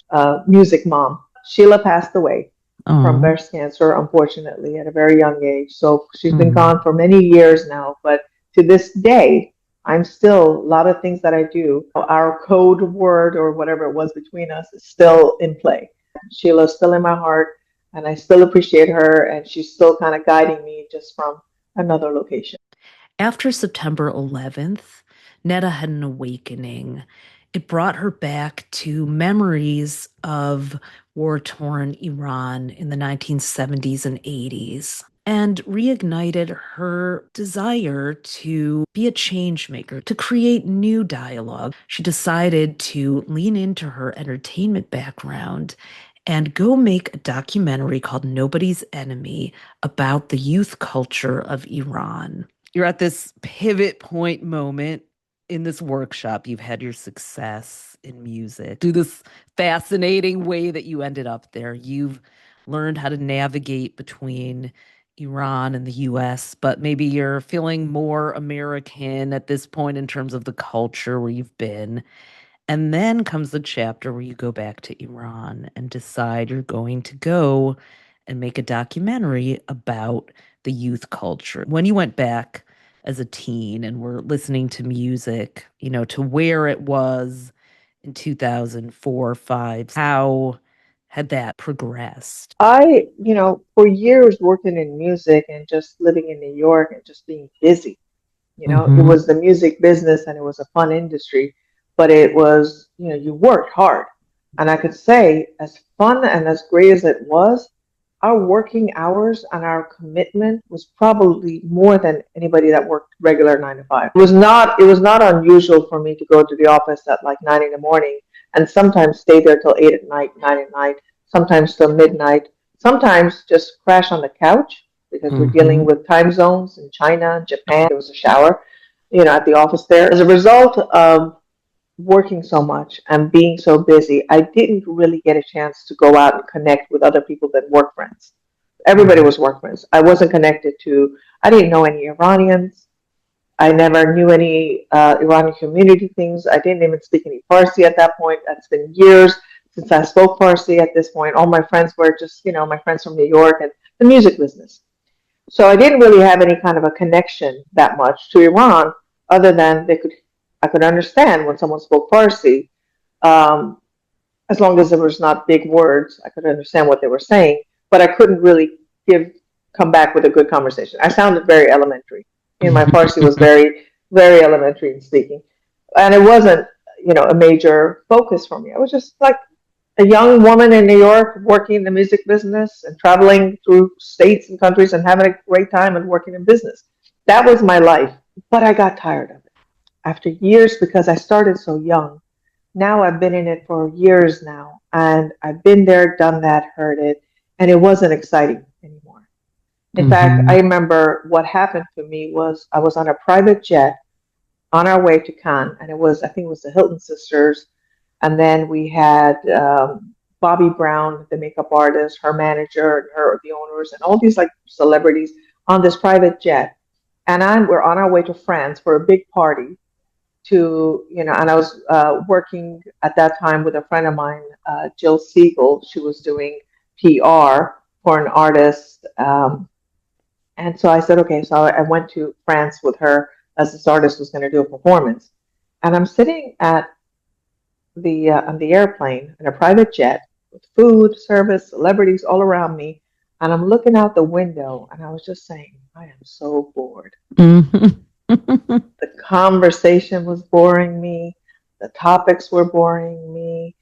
/ music mom. Sheila passed away from breast cancer, unfortunately, at a very young age. So she's been gone for many years now, but to this day, I'm still, a lot of things that I do, our code word or whatever it was between us is still in play. Sheila's still in my heart and I still appreciate her, and she's still kind of guiding me just from another location. After September 11th, Neda had an awakening. It brought her back to memories of war-torn Iran in the 1970s and 80s. And reignited her desire to be a change maker, to create new dialogue. She decided to lean into her entertainment background and go make a documentary called Nobody's Enemy about the youth culture of Iran. You're at this pivot point moment in this workshop, you've had your success in music through this fascinating way that you ended up there. You've learned how to navigate between Iran and the US, but maybe you're feeling more American at this point in terms of the culture where you've been. And then comes the chapter where you go back to Iran and decide you're going to go and make a documentary about the youth culture. When you went back as a teen and were listening to music, to where it was in 2004, 5, how had that progressed? For years working in music and just living in New York and just being busy, it was the music business and it was a fun industry, but it was, you worked hard. And I could say, as fun and as great as it was, our working hours and our commitment was probably more than anybody that worked regular 9 to 5. It was not unusual for me to go to the office at like 9 in the morning and sometimes stay there till 8 at night, 9 at night, sometimes till midnight, sometimes just crash on the couch because we're dealing with time zones in China and Japan. There was a shower, at the office there. As a result of working so much and being so busy, I didn't really get a chance to go out and connect with other people than work friends. Everybody was work friends. I wasn't connected I didn't know any Iranians. I never knew any Iranian community things. I didn't even speak any Farsi at that point. It's been years since I spoke Farsi at this point. All my friends were just, my friends from New York and the music business. So I didn't really have any kind of a connection that much to Iran other than I could understand when someone spoke Farsi, as long as there was not big words. I could understand what they were saying, but I couldn't really come back with a good conversation. I sounded very elementary. My Farsi was very, very elementary in speaking, and it wasn't, a major focus for me. I was just like a young woman in New York working in the music business and traveling through states and countries and having a great time and working in business. That was my life, but I got tired of it after years because I started so young. Now I've been in it for years now, and I've been there, done that, heard it, and it wasn't exciting anymore. In fact, I remember what happened to me was I was on a private jet on our way to Cannes, and I think it was the Hilton sisters, and then we had Bobby Brown, the makeup artist, her manager, and the owners, and all these like celebrities on this private jet. And we're on our way to France for a big party and I was working at that time with a friend of mine, Jill Siegel. She was doing PR for an artist. And so I said, okay, so I went to France with her as this artist was going to do a performance. And I'm sitting at on the airplane in a private jet with food, service, celebrities all around me. And I'm looking out the window and I was just saying, I am so bored. The conversation was boring me. The topics were boring me.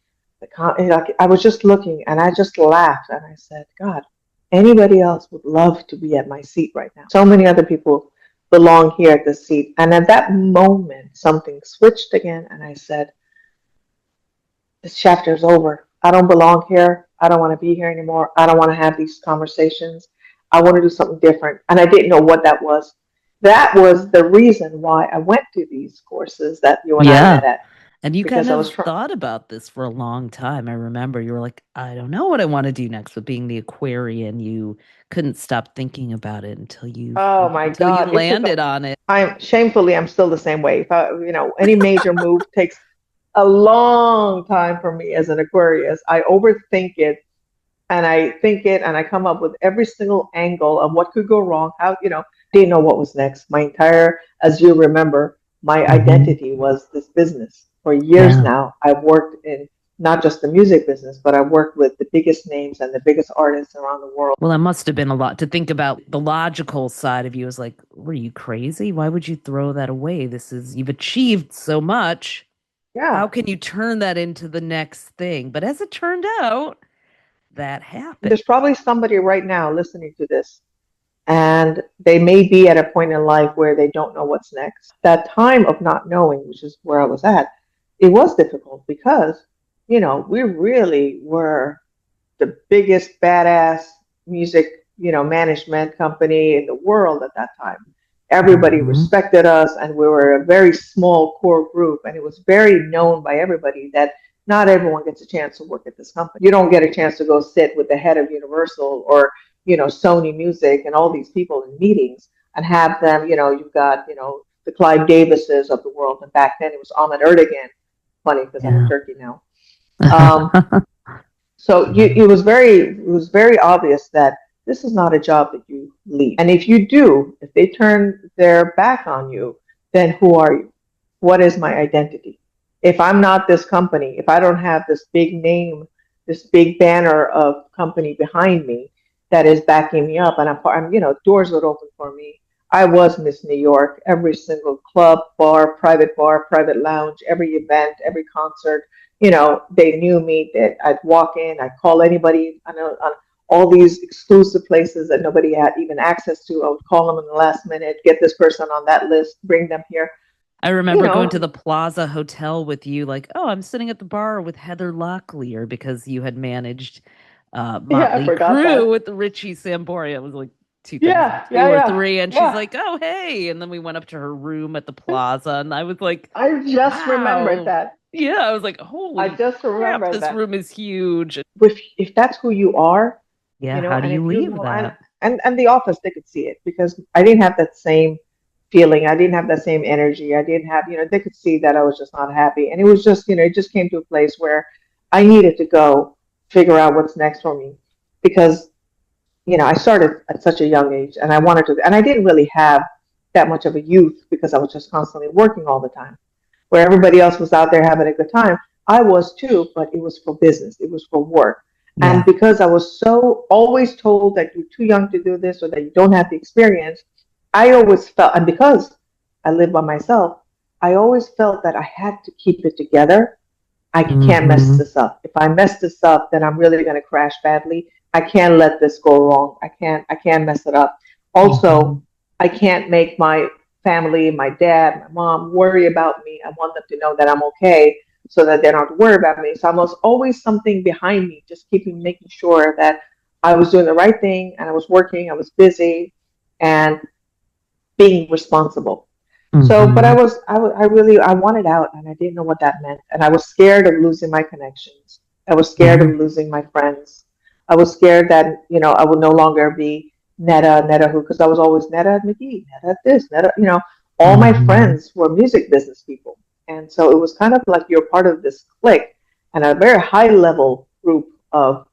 I was just looking and I just laughed and I said, God, anybody else would love to be at my seat right now. So many other people belong here at this seat. And at that moment, something switched again and I said, this chapter is over. I don't belong here. I don't want to be here anymore. I don't want to have these conversations. I want to do something different. And I didn't know what that was. That was the reason why I went to these courses that you and I met at. And you kind of thought about this for a long time. I remember you were like, I don't know what I want to do next. But being the Aquarian, you couldn't stop thinking about it until you landed on it. I'm still the same way. Any major move takes a long time for me as an Aquarius. I overthink it and I think it and I come up with every single angle of what could go wrong. Didn't know what was next. As you remember, my identity was this business. For years now, I've worked in not just the music business, but I've worked with the biggest names and the biggest artists around the world. Well, that must have been a lot to think about. The logical side of you is like, were you crazy? Why would you throw that away? You've achieved so much. Yeah. How can you turn that into the next thing? But as it turned out, that happened. There's probably somebody right now listening to this, and they may be at a point in life where they don't know what's next. That time of not knowing, which is where I was at, it was difficult because, we really were the biggest badass music, management company in the world at that time. Everybody Mhm. respected us, and we were a very small core group, and it was very known by everybody that not everyone gets a chance to work at this company. You don't get a chance to go sit with the head of Universal or, Sony Music and all these people in meetings and have them, you've got, the Clive Davises of the world. And back then it was Ahmet Erdogan. Funny because I'm in Yeah. Turkey now. So it was very obvious that this is not a job that you leave. And if they turn their back on you, then who are you? What is my identity? If I'm not this company, if I don't have this big name, this big banner of company behind me that is backing me up, and doors would open for me. I was Miss New York. Every single club, bar, private lounge, every event, every concert, they knew me. That I'd walk in, I'd call anybody. I know on all these exclusive places that nobody had even access to. I would call them in the last minute, get this person on that list, bring them here. I You remember going to know, the Plaza Hotel with you, like, oh, I'm sitting at the bar with Heather Locklear because you had managed yeah, I Motley forgot Crue that. with Richie Sambora. It was like Yeah, 2002 yeah, or yeah, three, and she's yeah. like, "Oh, hey!" And then we went up to her room at the Plaza, and I was like, I just remembered "Wow, that. yeah!" I was like, I "Holy just crap, remembered this that. room is huge." If that's who you are, Yeah, how do and you if you leave know, that? and the office, they could see it because I didn't have that same feeling. I didn't have that same energy. I didn't have, they could see that I was just not happy. And it was just, it just came to a place where I needed to go figure out what's next for me because, I started at such a young age and I wanted to, and I didn't really have that much of a youth because I was just constantly working all the time. Where everybody else was out there having a good time, I was too, but it was for business, it was for work. And Yeah. because I was so always told that you're too young to do this or that you don't have the experience, I always felt, and because I live by myself, I always felt that I had to keep it together. I can't mess Mm-hmm. this up. If I mess this up, then I'm really going to crash badly. I can't let this go wrong. I can't mess it up. Mm-hmm. Also, I can't make my family, my dad, my mom worry about me. I want them to know that I'm okay so that they don't have to worry about me. So I was always something behind me, just making sure that I was doing the right thing and I was working, I was busy and being responsible. So, but Mm-hmm. I wanted out and I didn't know what that meant. And I was scared of losing my connections. I was scared Yeah. of losing my friends. I was scared that, I would no longer be Neda who, because I was always Neda McGee, Neda this, Neda, all my Mm-hmm. friends were music business people. And so it was kind of like you're part of this clique and a very high level group of,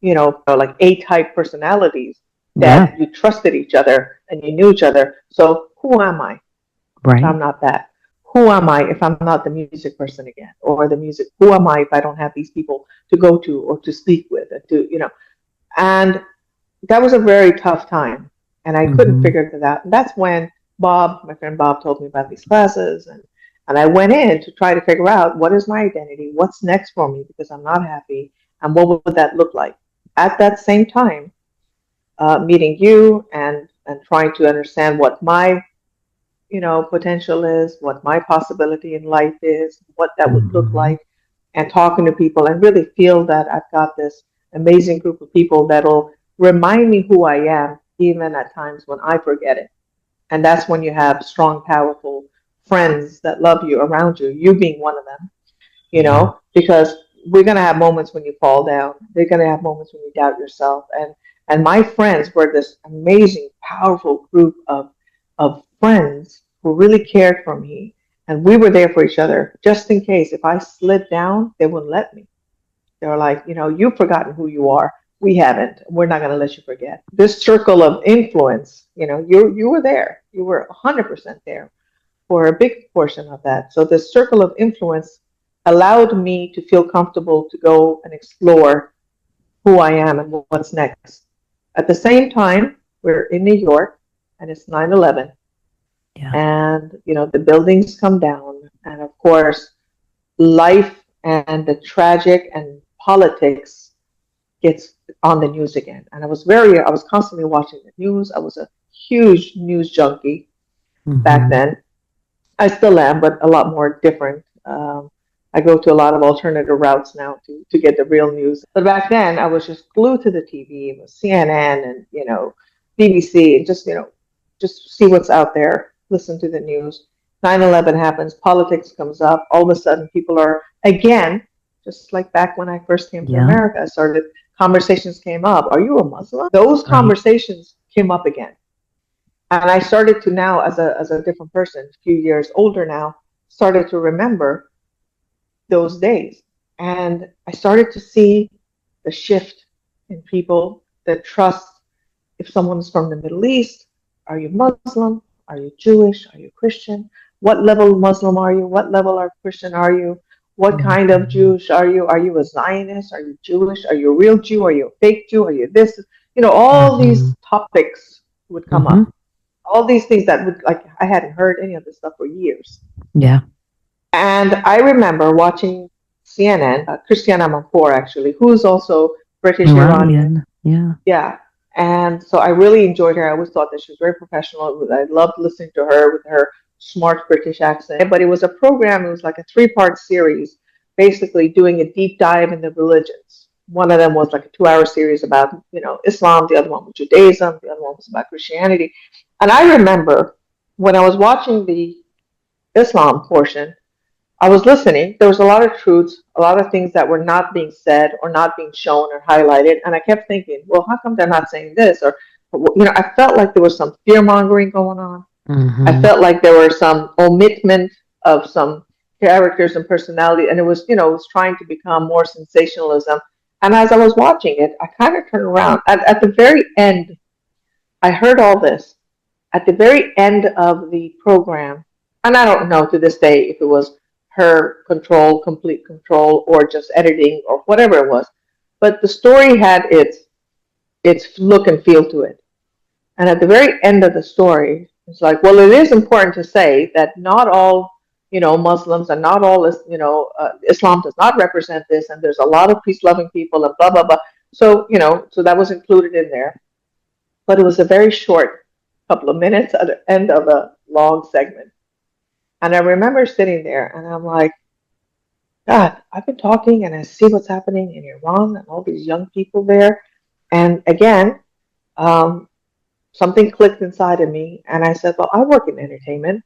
like A-type personalities Yeah. that you trusted each other and you knew each other. So who am I if Right. I'm not that? Who am I if I'm not the music person again? Or the music, who am I if I don't have these people to go to or to speak with and and that was a very tough time. And I couldn't Mm-hmm. figure it out. And that's when my friend Bob told me about these classes and I went in to try to figure out what is my identity, what's next for me because I'm not happy, and what would that look like? At that same time, meeting you and trying to understand what my potential is, what my possibility in life is, what that would look Mm-hmm. like, and talking to people and really feel that I've got this amazing group of people that'll remind me who I am, even at times when I forget it. And that's when you have strong, powerful friends that love you around you, you being one of them, Yeah. because we're going to have moments when you fall down. They're going to have moments when you doubt yourself. And my friends were this amazing, powerful group of friends who really cared for me. And we were there for each other just in case if I slid down, they wouldn't let me. They were like, you've forgotten who you are. We haven't. We're not going to let you forget. This circle of influence, you were there. You were 100% there for a big portion of that. So this circle of influence allowed me to feel comfortable to go and explore who I am and what's next. At the same time, we're in New York and it's 9/11 Yeah. and the buildings come down and of course life and the tragic and politics gets on the news again. And I was constantly watching the news. I was a huge news junkie back Mm-hmm. then. I still am, but a lot more different. I go to a lot of alternative routes now to get the real news. But back then, I was just glued to the TV. It was CNN and BBC and just just see what's out there, listen to the news. 9/11 happens, politics comes up. All of a sudden, people are, again, just like back when I first came to Yeah. America, conversations came up. Are you a Muslim? Those Right. conversations came up again. And I started to now, as a different person, a few years older now, started to remember those days. And I started to see the shift in people, the trust. If someone's from the Middle East, are you Muslim? Are you Jewish? Are you Christian? What level Muslim are you? What level of Christian are you? What kind of Jewish are you? Are you a Zionist? Are you Jewish? Are you a real Jew? Are you a fake Jew? Are you this? All these topics would come up. All these things that would, like, I hadn't heard any of this stuff for years. Yeah. And I remember watching CNN, Christiane Amanpour, actually, who's also British Iranian. Yeah. Yeah. And so I really enjoyed her. I always thought that she was very professional. I loved listening to her with her smart British accent. But it was a program, it was like a 3-part series, basically doing a deep dive in the religions. One of them was like a 2-hour series about, Islam. The other one was Judaism. The other one was about Christianity. And I remember when I was watching the Islam portion, I was listening. There was a lot of truths, a lot of things that were not being said or not being shown or highlighted. And I kept thinking, well, how come they're not saying this? Or, I felt like there was some fear mongering going on. I felt like there were some omission of some characters and personality. And it was, it was trying to become more sensationalism. And as I was watching it, I kind of turned around. At the very end, I heard all this. At the very end of the program, and I don't know to this day if it was her control, complete control, or just editing or whatever it was. But the story had its look and feel to it. And at the very end of the story, it's like, well, it is important to say that not all, Muslims and not all, Islam does not represent this. And there's a lot of peace-loving people and blah, blah, blah. So, so that was included in there. But it was a very short couple of minutes at the end of a long segment. And I remember sitting there and I'm like, God, I've been talking and I see what's happening in Iran and all these young people there. And again, something clicked inside of me and I said, well, I work in entertainment.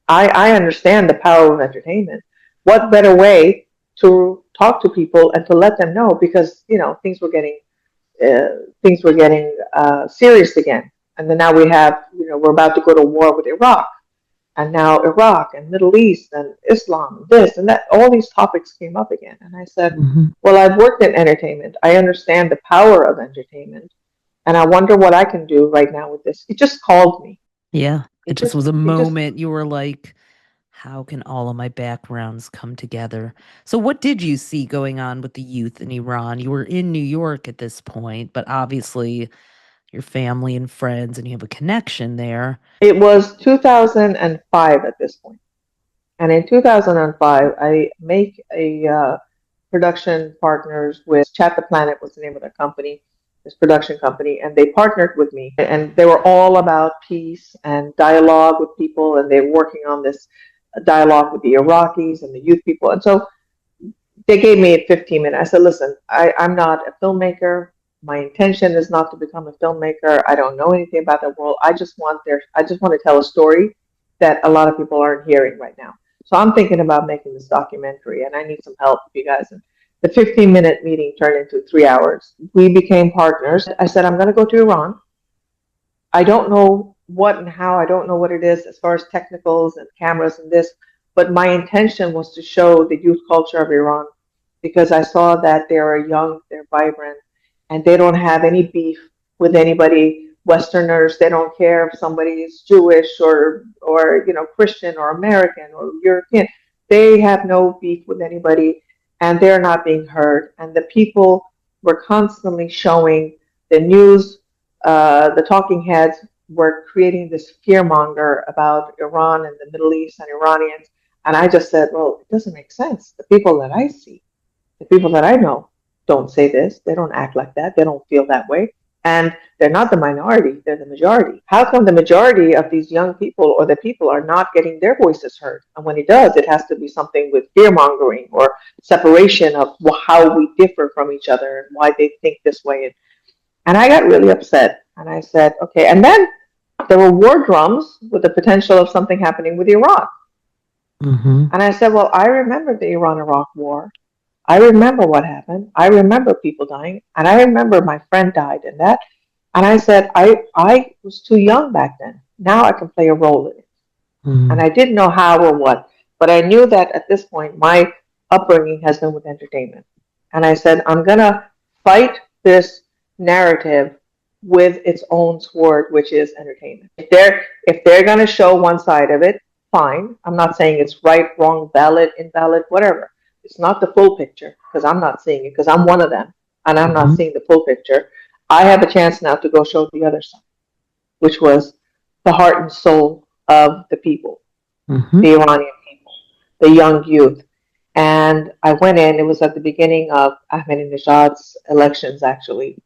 I understand the power of entertainment. What better way to talk to people and to let them know, because, things were getting serious again. And then now we have, we're about to go to war with Iraq. And now Iraq and Middle East and Islam, this and that, all these topics came up again. And I said, well, I've worked in entertainment. I understand the power of entertainment. And I wonder what I can do right now with this. It just called me. Yeah. It just was a moment you were like, how can all of my backgrounds come together? So what did you see going on with the youth in Iran? You were in New York at this point, but obviously your family and friends, and you have a connection there. It was 2005 at this point. And in 2005, I make a production partners with Chat the Planet was the name of the company, this production company, and they partnered with me. And they were all about peace and dialogue with people, and they were working on this dialogue with the Iraqis and the youth people. And so they gave me 15 minutes. I said, listen, I'm not a filmmaker. My intention is not to become a filmmaker. I don't know anything about the world. I just want to tell a story that a lot of people aren't hearing right now. So I'm thinking about making this documentary, and I need some help with you guys. And the 15-minute meeting turned into 3 hours. We became partners. I said, I'm going to go to Iran. I don't know what and how. I don't know what it is as far as technicals and cameras and this. But my intention was to show the youth culture of Iran, because I saw that they are young, they're vibrant, and they don't have any beef with anybody. Westerners, they don't care if somebody is Jewish or Christian or American or European. They have no beef with anybody, and they're not being heard. And the people were constantly showing the news. The talking heads were creating this fearmonger about Iran and the Middle East and Iranians. And I just said, well, it doesn't make sense. The people that I see, the people that I know, don't say this. They don't act like that. They don't feel that way. And they're not the minority. They're the majority. How come the majority of these young people or the people are not getting their voices heard? And when it does, it has to be something with fear-mongering or separation of how we differ from each other and why they think this way. And I got really upset. And I said, okay. And then There were war drums with the potential of something happening with Iran. Mm-hmm. And I said, well, I remember the Iran-Iraq war. I remember what happened. I remember people dying. And I remember my friend died in that. And I said, I was too young back then. Now I can play a role in it. Mm-hmm. And I didn't know how or what. But I knew that at this point, my upbringing has been with entertainment. And I said, I'm going to fight this narrative with its own sword, which is entertainment. If they're going to show one side of it, fine. I'm not saying it's right, wrong, valid, invalid, whatever. It's not the full picture because I'm not seeing it because I'm one of them and I'm not seeing the full picture. I have a chance now to go show the other side, which was the heart and soul of the people, the Iranian people, the young youth. And I went in, it was at the beginning of Ahmadinejad's elections, actually,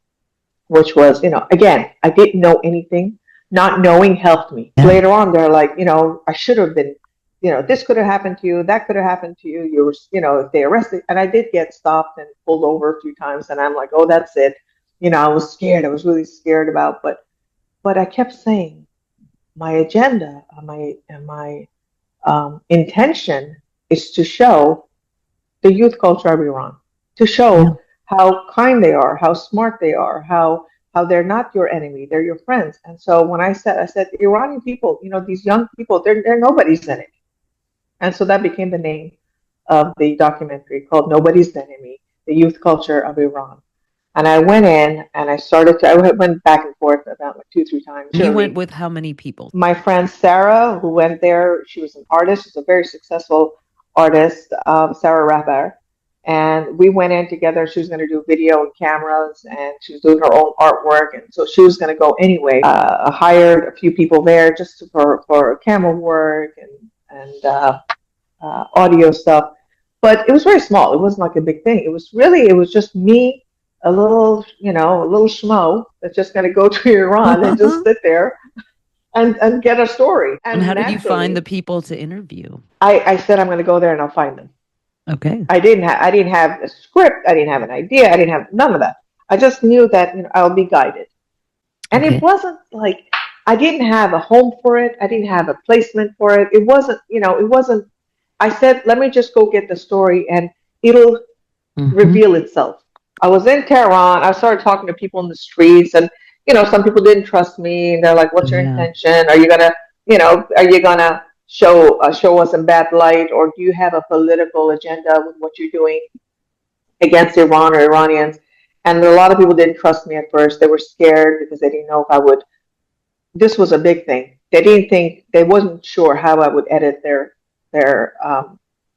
which was, again, I didn't know anything. Not knowing helped me. Yeah. Later on, they're like, I should have been, this could have happened to you, that could have happened to you. You were, if they arrested, and I did get stopped and pulled over a few times, and I'm like, oh, that's it. I was scared. I was really scared about, but I kept saying, my agenda, my intention is to show the youth culture of Iran, to show how kind they are, how smart they are, how they're not your enemy, they're your friends. And so when I said the Iranian people, these young people, they're nobody's enemy. And so that became the name of the documentary called Nobody's Enemy, the youth culture of Iran. And I went in and I went back and forth about like 2-3 times. You went with how many people? My friend Sarah, who went there, she was an artist, she's a very successful artist, Sarah Rapper. And we went in together. She was going to do video and cameras, and she was doing her own artwork. And so she was going to go anyway. I hired a few people there just for camera work and audio stuff. But it was very small. It wasn't like a big thing. It was just me, a little schmo that's just going to go to Iran and just sit there and get a story. And how did you find the people to interview? I said, I'm going to go there and I'll find them. Okay. I didn't have a script. I didn't have an idea. I didn't have none of that. I just knew that I'll be guided. And It wasn't like I didn't have a home for it. I didn't have a placement for it. It wasn't. I said, let me just go get the story and it'll reveal itself. I was in Tehran. I started talking to people in the streets, and some people didn't trust me. And they're like, "What's your intention? Are you gonna show us in bad light, or do you have a political agenda with what you're doing against Iran or Iranians?" And a lot of people didn't trust me at first. They were scared because they didn't know if I would. This was a big thing. They wasn't sure how I would edit their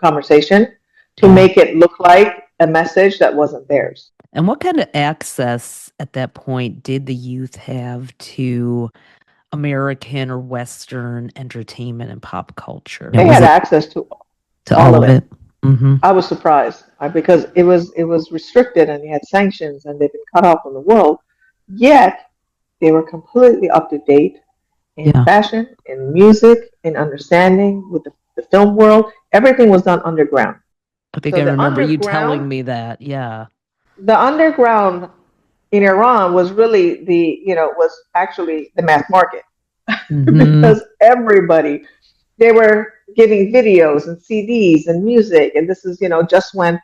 conversation to make it look like a message that wasn't theirs. And what kind of access at that point did the youth have to American or Western entertainment and pop culture? They had access to all of it. Mm-hmm. I was surprised because it was restricted and they had sanctions and they've been cut off from the world. Yet they were completely up to date in fashion, in music, in understanding with the film world. Everything was done underground. I think I remember you telling me that. Yeah. The underground in Iran was really was actually the mass market because everybody, they were giving videos and CDs and music. And this is, just when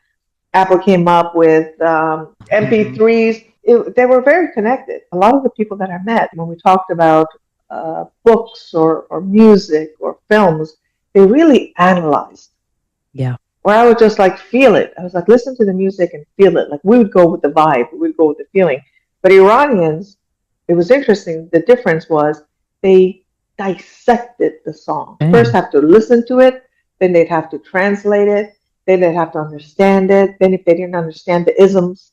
Apple came up with MP3s, they were very connected. A lot of the people that I met when we talked about books or music or films, they really analyzed. Yeah. Where I would just feel it. I was like, listen to the music and feel it. Like we would go with the vibe, we would go with the feeling. But Iranians, it was interesting. The difference was they dissected the song. First have to listen to it, then they'd have to translate it, then they'd have to understand it. Then if they didn't understand the isms,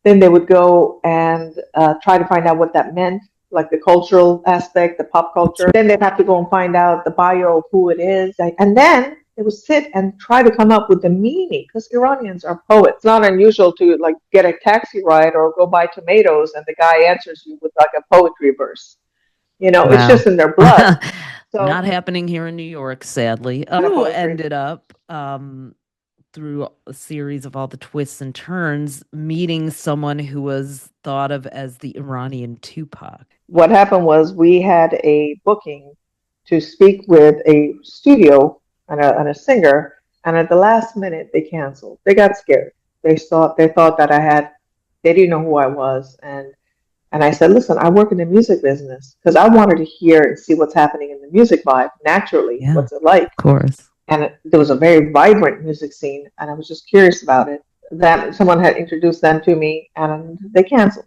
then they would go and try to find out what that meant, like the cultural aspect, the pop culture. Then they'd have to go and find out the bio of who it is. And then they would sit and try to come up with the meaning, because Iranians are poets. It's not unusual to get a taxi ride or go buy tomatoes and the guy answers you with a poetry verse. Wow. It's just in their blood. So, not happening here in New York, sadly. Who ended up through a series of all the twists and turns, meeting someone who was thought of as the Iranian Tupac. What happened was we had a booking to speak with a studio and a singer, and at the last minute they canceled. They got scared. They thought that they didn't know who I was, and I said, listen, I work in the music business, because I wanted to hear and see what's happening in the music vibe naturally. Yeah, what's it like? Of course. And there was a very vibrant music scene, and I was just curious about it. That someone had introduced them to me, and they canceled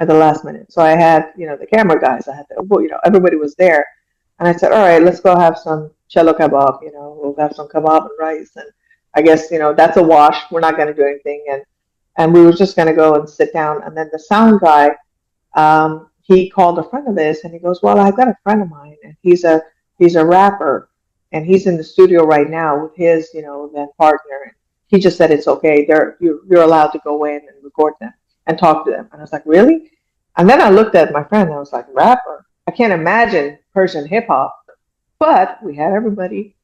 at the last minute. So I had, the camera guys. I had, everybody was there, and I said, all right, let's go have some cello kebab. We'll have some kebab and rice, and I guess that's a wash. We're not going to do anything, and we were just going to go and sit down. And then the sound guy, he called a friend of his, and he goes, well, I've got a friend of mine, and he's a rapper. And he's in the studio right now with his, then partner. And he just said it's okay. You're allowed to go in and record them and talk to them. And I was like, really? And then I looked at my friend and I was like, rapper? I can't imagine Persian hip hop. But we had everybody,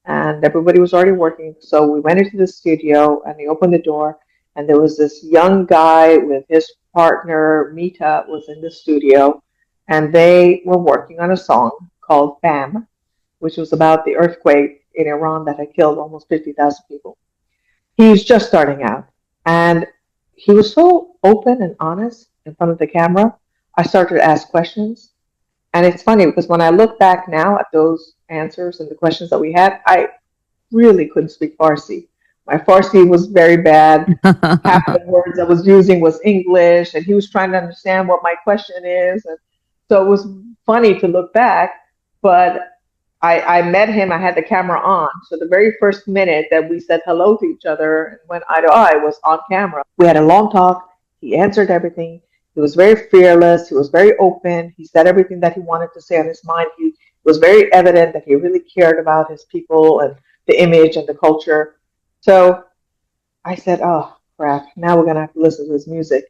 and everybody was already working. So we went into the studio, and they opened the door, and there was this young guy with his partner, Mita, was in the studio, and they were working on a song called Bam, which was about the earthquake in Iran that had killed almost 50,000 people. He was just starting out, and he was so open and honest in front of the camera. I started to ask questions, and it's funny because when I look back now at those answers and the questions that we had, I really couldn't speak Farsi. My Farsi was very bad. Half the words I was using was English, and he was trying to understand what my question is. And so it was funny to look back, but I met him, I had the camera on. So the very first minute that we said hello to each other and went eye to eye was on camera. We had a long talk. He answered everything. He was very fearless. He was very open. He said everything that he wanted to say on his mind. It was very evident that he really cared about his people and the image and the culture. So I said, oh, crap. Now we're going to have to listen to his music.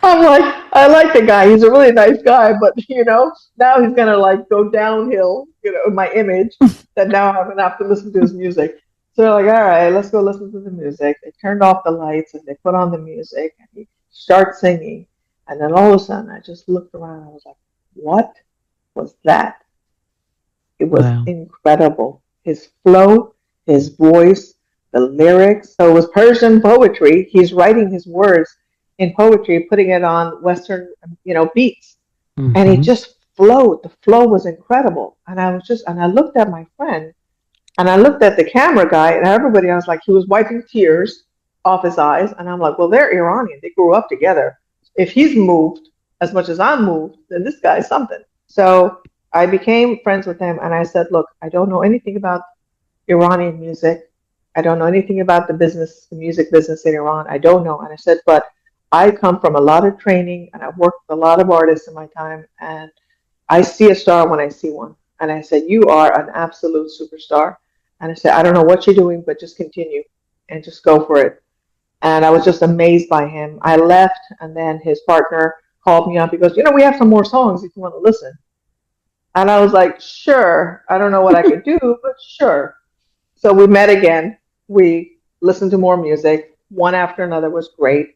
I'm like, I like the guy. He's a really nice guy, but now he's gonna go downhill, in my image. That now I'm gonna have to listen to his music. So they're like, all right, let's go listen to the music. They turned off the lights and they put on the music, and he starts singing. And then all of a sudden, I just looked around. I was like, what was that? It was incredible. His flow, his voice, the lyrics. So it was Persian poetry. He's writing his words in poetry, putting it on Western, beats. Mm-hmm. And it just flowed. The flow was incredible. And I looked at my friend, and I looked at the camera guy, and everybody, I was like, he was wiping tears off his eyes. And I'm like, well, they're Iranian. They grew up together. If he's moved as much as I'm moved, then this guy's something. So I became friends with him, and I said, look, I don't know anything about Iranian music. I don't know anything about the music business in Iran. I don't know. And I said, but I come from a lot of training, and I've worked with a lot of artists in my time, and I see a star when I see one. And I said, you are an absolute superstar. And I said, I don't know what you're doing, but just continue and just go for it. And I was just amazed by him. I left, and then his partner called me up. He goes, we have some more songs if you want to listen. And I was like, sure. I don't know what I could do, but sure. So we met again. We listened to more music. One after another was great.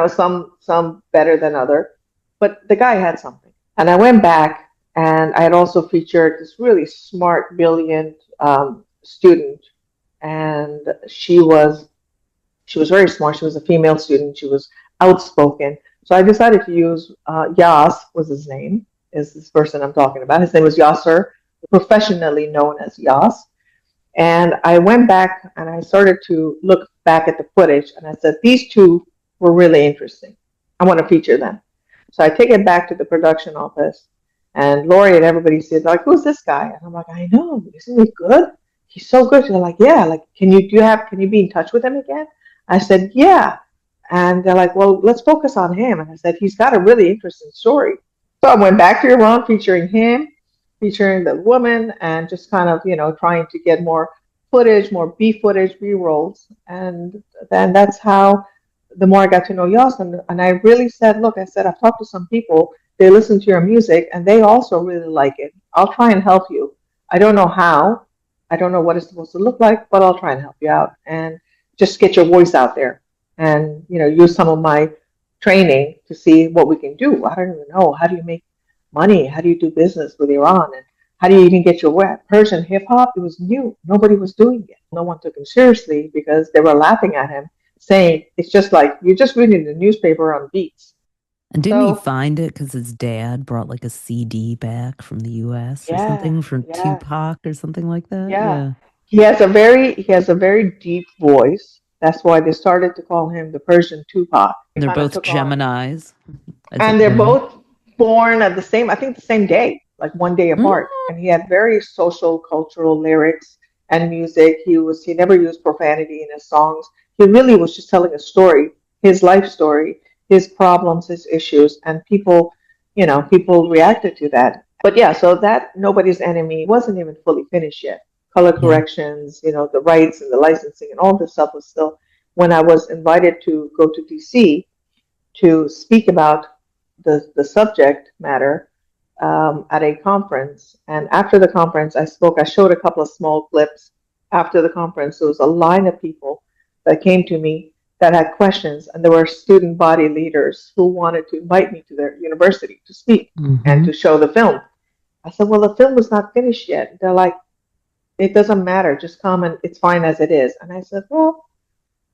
Some better than other, but the guy had something. And I went back, and I had also featured this really smart, brilliant student, and she was very smart. She was a female student. She was outspoken. So I decided to use Yas was his name, is this person I'm talking about. His name was Yasser, professionally known as Yas. And I went back, and I started to look back at the footage, and I said, these two were really interesting. I want to feature them. So I take it back to the production office, and Lori and everybody says, like, who's this guy? And I'm like, I know, isn't he good? He's so good. They're like, yeah, like, can you be in touch with him again? I said, yeah. And they're like, well, let's focus on him. And I said, he's got a really interesting story. So I went back to Iran featuring him, featuring the woman, and just kind of, trying to get more footage, more B-rolls. And then that's how the more I got to know Yas, and I really said, look, I said, I've talked to some people, they listen to your music, and they also really like it. I'll try and help you. I don't know how. I don't know what it's supposed to look like, but I'll try and help you out and just get your voice out there and, use some of my training to see what we can do. I don't even know. How do you make money? How do you do business with Iran? And how do you even get your way? Persian hip hop, it was new. Nobody was doing it. No one took him seriously because they were laughing at him, saying it's just like you're just reading the newspaper on beats. And didn't he find it because his dad brought like a CD back from the U.S. or something from Tupac or something like that? Yeah. He has a very deep voice. That's why they started to call him the Persian Tupac. And they're both Geminis. And they're both born at the same day, like one day apart. And he had very social, cultural lyrics and music. He never used profanity in his songs. He really was just telling a story, his life story, his problems, his issues, and people reacted to that. But yeah, so that Nobody's Enemy wasn't even fully finished yet. Color corrections, the rights and the licensing and all this stuff was still, when I was invited to go to DC to speak about the subject matter at a conference. And after the conference, I showed a couple of small clips. After the conference, there was a line of people that came to me that had questions, and there were student body leaders who wanted to invite me to their university to speak and to show the film. I said, well, the film was not finished yet. They're like, it doesn't matter, just come and it's fine as it is. And I said, well,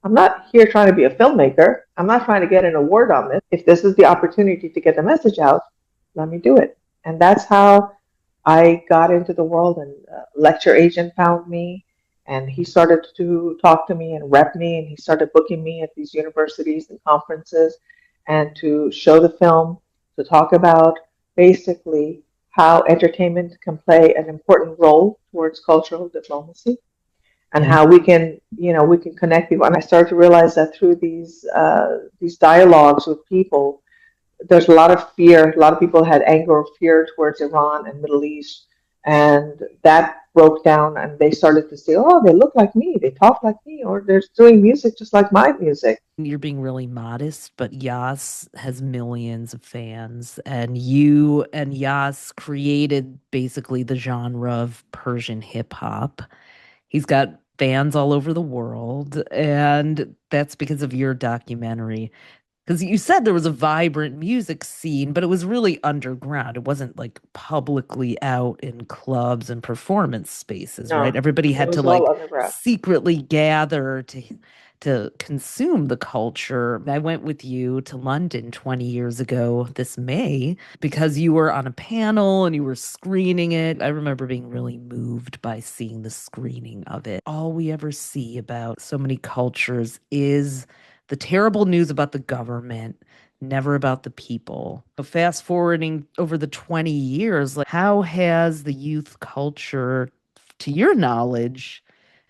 I'm not here trying to be a filmmaker. I'm not trying to get an award on this. If this is the opportunity to get the message out, let me do it. And that's how I got into the world, and a lecture agent found me. And he started to talk to me and rep me, and he started booking me at these universities and conferences and to show the film, to talk about basically how entertainment can play an important role towards cultural diplomacy and how we can connect people. And I started to realize that through these dialogues with people, there's a lot of fear. A lot of people had anger or fear towards Iran and Middle East. And that broke down, and they started to say, oh, they look like me, they talk like me, or they're doing music just like my music. You're being really modest, but Yas has millions of fans, and you and Yas created basically the genre of Persian hip hop. He's got fans all over the world, and that's because of your documentary. Because you said there was a vibrant music scene, but it was really underground. It wasn't like publicly out in clubs and performance spaces, right? Everybody had to like secretly gather to consume the culture. I went with you to London 20 years ago this May because you were on a panel and you were screening it. I remember being really moved by seeing the screening of it. All we ever see about so many cultures is the terrible news about the government, never about the people. So fast forwarding over the 20 years, like how has the youth culture, to your knowledge,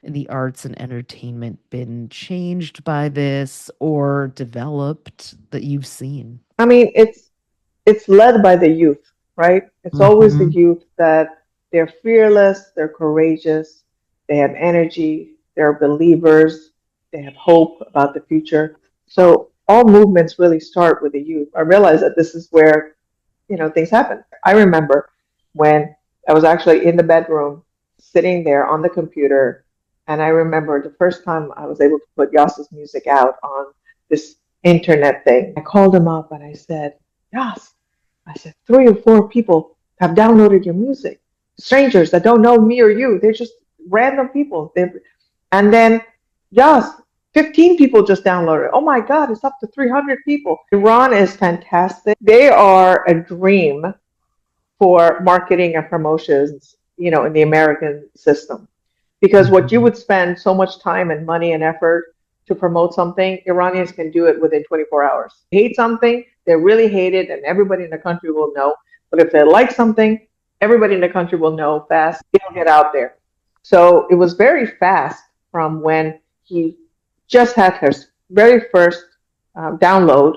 in the arts and entertainment been changed by this or developed that you've seen? I mean, it's led by the youth, right? It's always the youth that they're fearless, they're courageous, they have energy, they're believers, they have hope about the future. So all movements really start with the youth. I realize that this is where, things happen. I remember when I was actually in the bedroom, sitting there on the computer, and I remember the first time I was able to put Yas's music out on this internet thing. I called him up and I said, Yas, 3 or 4 people have downloaded your music. Strangers that don't know me or you. They're just random people. And then Yas, 15 people just downloaded. Oh my God, it's up to 300 people. Iran is fantastic. They are a dream for marketing and promotions, in the American system. Because what you would spend so much time and money and effort to promote something, Iranians can do it within 24 hours. Hate something, they really hate it, and everybody in the country will know. But if they like something, everybody in the country will know fast. It'll get out there. So it was very fast from when he just had his very first download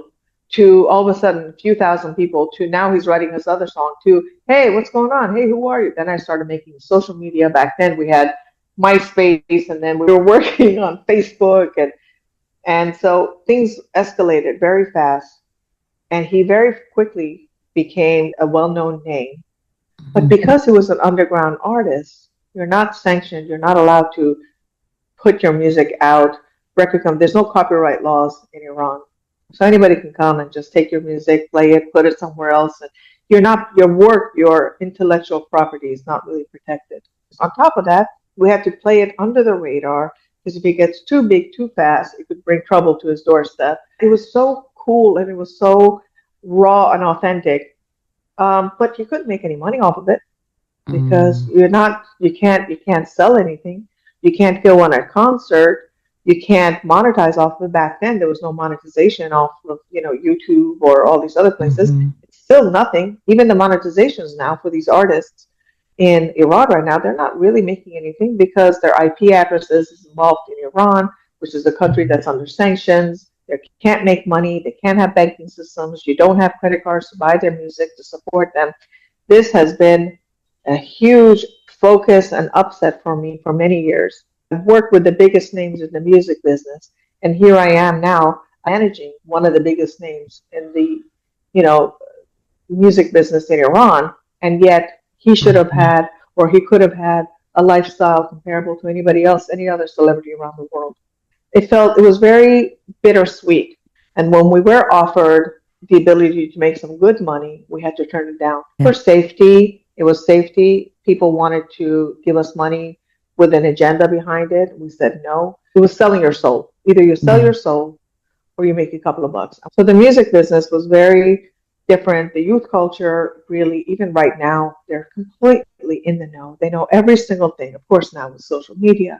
to all of a sudden a few thousand people to now he's writing this other song to, hey, what's going on? Hey, who are you? Then I started making social media. Back then we had MySpace, and then we were working on Facebook, and so things escalated very fast, and he very quickly became a well-known name. But because he was an underground artist, You're not sanctioned. You're not allowed to put your music out. There's no copyright laws in Iran. So anybody can come and just take your music, play it, put it somewhere else. And your intellectual property is not really protected. On top of that, we have to play it under the radar, because if it gets too big too fast, it could bring trouble to his doorstep. It was so cool and it was so raw and authentic, but you couldn't make any money off of it because you can't sell anything. You can't go on a concert. You can't monetize off of it. Back then, there was no monetization off of YouTube or all these other places. It's still nothing. Even the monetizations now for these artists in Iran right now, they're not really making anything because their IP addresses is involved in Iran, which is a country that's under sanctions. They can't make money. They can't have banking systems. You don't have credit cards to buy their music to support them. This has been a huge focus and upset for me for many years. I've worked with the biggest names in the music business, and here I am now managing one of the biggest names in the, music business in Iran, and yet he should have had, or he could have had, a lifestyle comparable to anybody else, any other celebrity around the world. It was very bittersweet. And when we were offered the ability to make some good money, we had to turn it down. For safety. It was safety. People wanted to give us money with an agenda behind it. We said no. It was selling your soul. Either you sell your soul or you make a couple of bucks. So the music business was very different. The youth culture, really, even right now, they're completely in the know. They know every single thing. Of course, now with social media,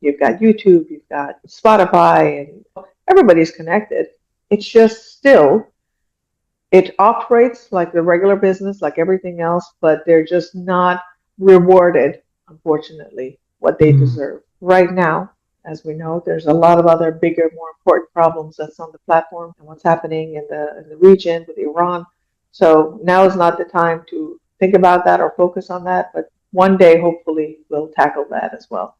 you've got YouTube, you've got Spotify, and everybody's connected. It's just still, it operates like the regular business, like everything else, but they're just not rewarded, unfortunately, what they deserve. Right now, as we know, there's a lot of other bigger, more important problems that's on the platform and what's happening in the region with Iran. So now is not the time to think about that or focus on that, but one day, hopefully, we'll tackle that as well.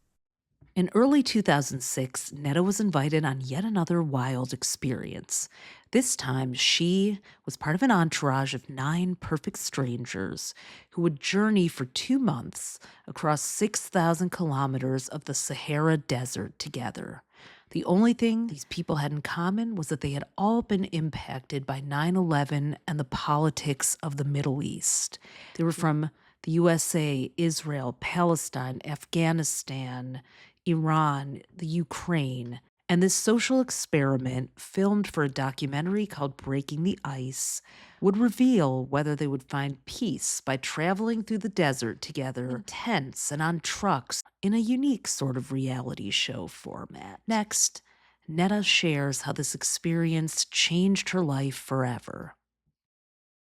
In early 2006, Neda was invited on yet another wild experience. This time, she was part of an entourage of 9 perfect strangers who would journey for 2 months across 6,000 kilometers of the Sahara Desert together. The only thing these people had in common was that they had all been impacted by 9/11 and the politics of the Middle East. They were from the USA, Israel, Palestine, Afghanistan, Iran, the Ukraine, and this social experiment, filmed for a documentary called Breaking the Ice, would reveal whether they would find peace by traveling through the desert together in tents and on trucks in a unique sort of reality show format. Next, Neda shares how this experience changed her life forever.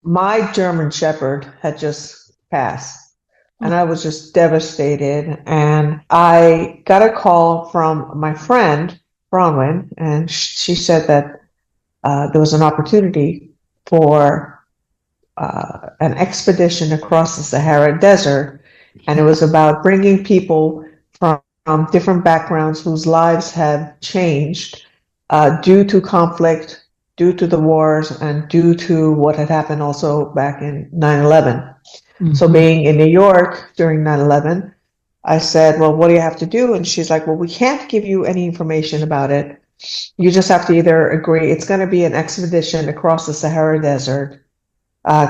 My German Shepherd had just passed. And I was just devastated. And I got a call from my friend, Bronwyn, and she said that there was an opportunity for an expedition across the Sahara Desert. And it was about bringing people from different backgrounds whose lives have changed due to conflict, due to the wars, and due to what had happened also back in 9/11. So being in New York during 9/11, I said, well, what do you have to do? And she's like, well, we can't give you any information about it. You just have to either agree. It's going to be an expedition across the Sahara Desert.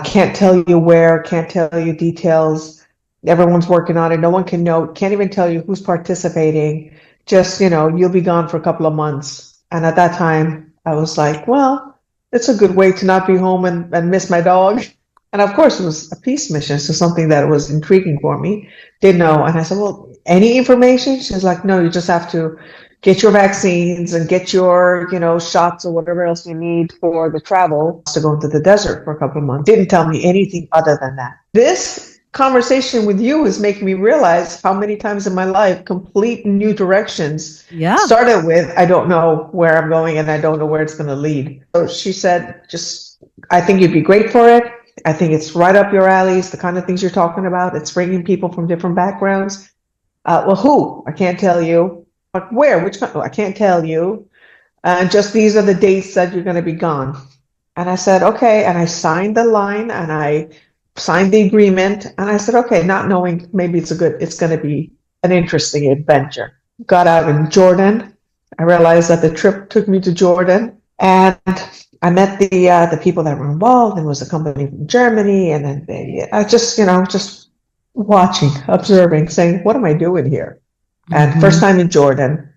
Can't tell you where, can't tell you details. Everyone's working on it. No one can know, can't even tell you who's participating. Just, you'll be gone for a couple of months. And at that time, I was like, well, it's a good way to not be home and miss my dog. And of course, it was a peace mission, so something that was intriguing for me. Didn't know. And I said, well, any information? She's like, no, you just have to get your vaccines and get your, shots or whatever else you need for the travel to go into the desert for a couple of months. Didn't tell me anything other than that. This conversation with you is making me realize how many times in my life complete new directions started with, I don't know where I'm going and I don't know where it's going to lead. So she said, I think you'd be great for it. I think it's right up your alley. It's the kind of things you're talking about. It's bringing people from different backgrounds. Well, who? I can't tell you. But where? Which country? I can't tell you. Just these are the dates that you're going to be gone. And I said, okay. And I signed the line and I signed the agreement. And I said, okay, not knowing maybe it's going to be an interesting adventure. Got out in Jordan. I realized that the trip took me to Jordan, and I met the people that were involved. There was a company from Germany, and then I just just watching, observing, saying, "What am I doing here?" And first time in Jordan,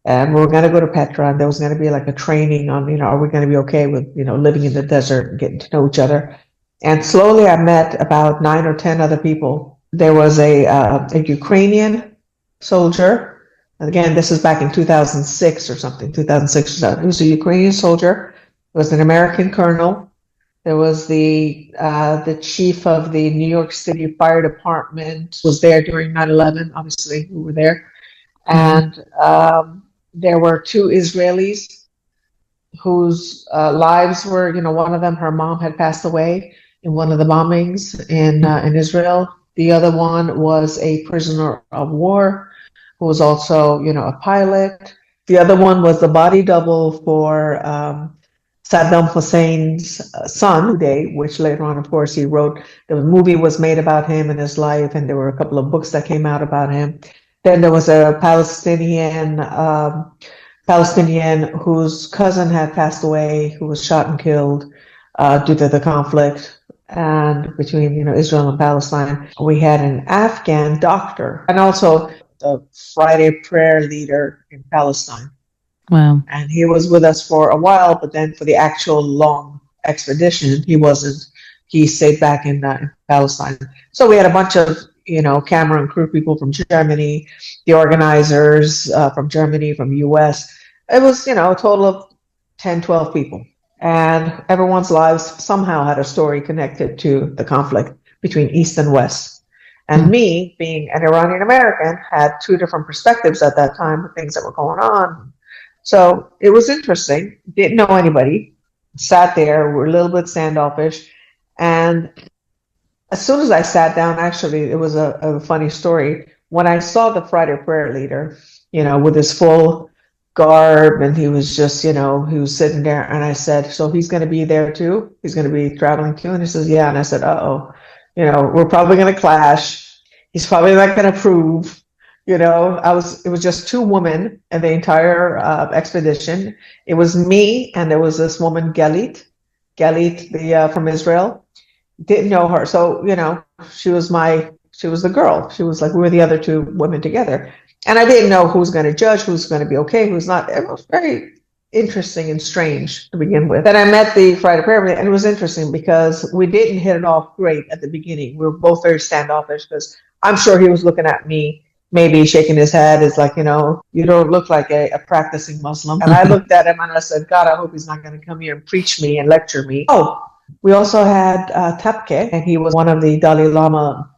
and we were going to go to Petra, and there was going to be like a training on, are we going to be okay with living in the desert and getting to know each other. And slowly I met about 9 or 10 other people. There was a Ukrainian soldier. And again, this is back in 2006 or something, 2006 or something. He was a Ukrainian soldier. There was an American colonel. There was the chief of the New York City Fire Department was there during 9/11. Obviously, we were there. And there were 2 Israelis whose lives were, one of them, her mom had passed away in one of the bombings in Israel. The other one was a prisoner of war who was also, a pilot. The other one was the body double for Saddam Hussein's son, which later on, of course, he wrote. The movie was made about him and his life, and there were a couple of books that came out about him. Then there was a Palestinian whose cousin had passed away, who was shot and killed due to the conflict and between Israel and Palestine. We had an Afghan doctor and also the Friday prayer leader in Palestine. Wow. And he was with us for a while, but then for the actual long expedition, he wasn't. He stayed back in Palestine. So we had a bunch of camera and crew people from Germany, the organizers from Germany, from US. It was, a total of 10, 12 people. And everyone's lives somehow had a story connected to the conflict between East and West. And me, being an Iranian American, had 2 different perspectives at that time of things that were going on. So it was interesting. Didn't know anybody. Sat there, were a little bit standoffish. And as soon as I sat down, actually, it was a funny story. When I saw the Friday prayer leader, with his full garb, and he was just, he was sitting there, and I said, so he's going to be there too? He's going to be traveling too? And he says, yeah. And I said, we're probably going to clash. He's probably not going to approve. It was just 2 women in the entire expedition. It was me, and there was this woman, Galit, from Israel. Didn't know her. So, she was the girl. She was like, we were the other 2 women together. And I didn't know who's going to judge, who's going to be okay, who's not. It was very interesting and strange to begin with. Then I met the Friday prayer, and it was interesting because we didn't hit it off great at the beginning. We were both very standoffish because I'm sure he was looking at me, maybe shaking his head. It's like, you don't look like a practicing Muslim. And I looked at him and I said, God, I hope he's not going to come here and preach me and lecture me. Oh, we also had Tapke, and he was one of the Dalai Lama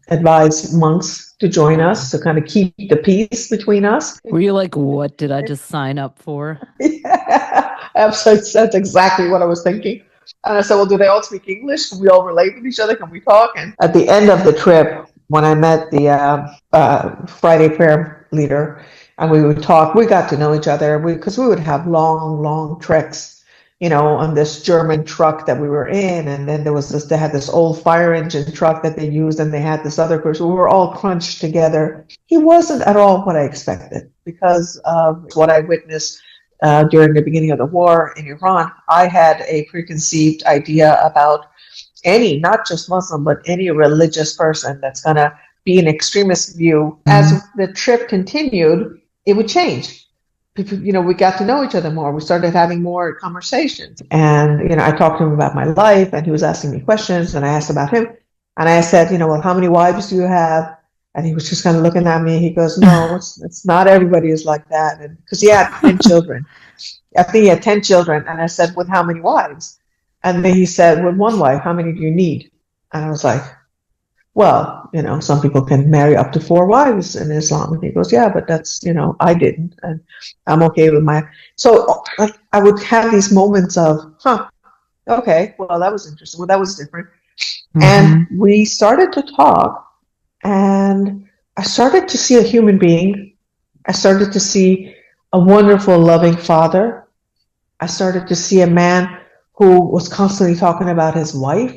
advised monks to join us to kind of keep the peace between us. Were you like, what did I just sign up for? Yeah, absolutely. That's exactly what I was thinking. And I said, well, do they all speak English? Can we all relate with each other? Can we talk? And at the end of the trip, when I met the Friday prayer leader and we would talk, we got to know each other because we would have long treks, on this German truck that we were in. And then they had this old fire engine truck that they used, and they had this other person. We were all crunched together. He wasn't at all what I expected because of what I witnessed during the beginning of the war in Iran. I had a preconceived idea about any, not just Muslim, but any religious person that's going to be an extremist view. As the trip continued, it would change. We got to know each other more. We started having more conversations. And, I talked to him about my life, and he was asking me questions, and I asked about him. And I said, well, how many wives do you have? And he was just kind of looking at me. He goes, no, it's not everybody is like that. And because he had 10 children. I think he had 10 children. And I said, with how many wives? And then he said, with 1 wife, how many do you need? And I was like, well, some people can marry up to 4 wives in Islam. And he goes, yeah, but that's, I didn't. And I'm okay with so like, I would have these moments of, okay, well, that was interesting. Well, that was different. And we started to talk, and I started to see a human being. I started to see a wonderful, loving father. I started to see a man who was constantly talking about his wife.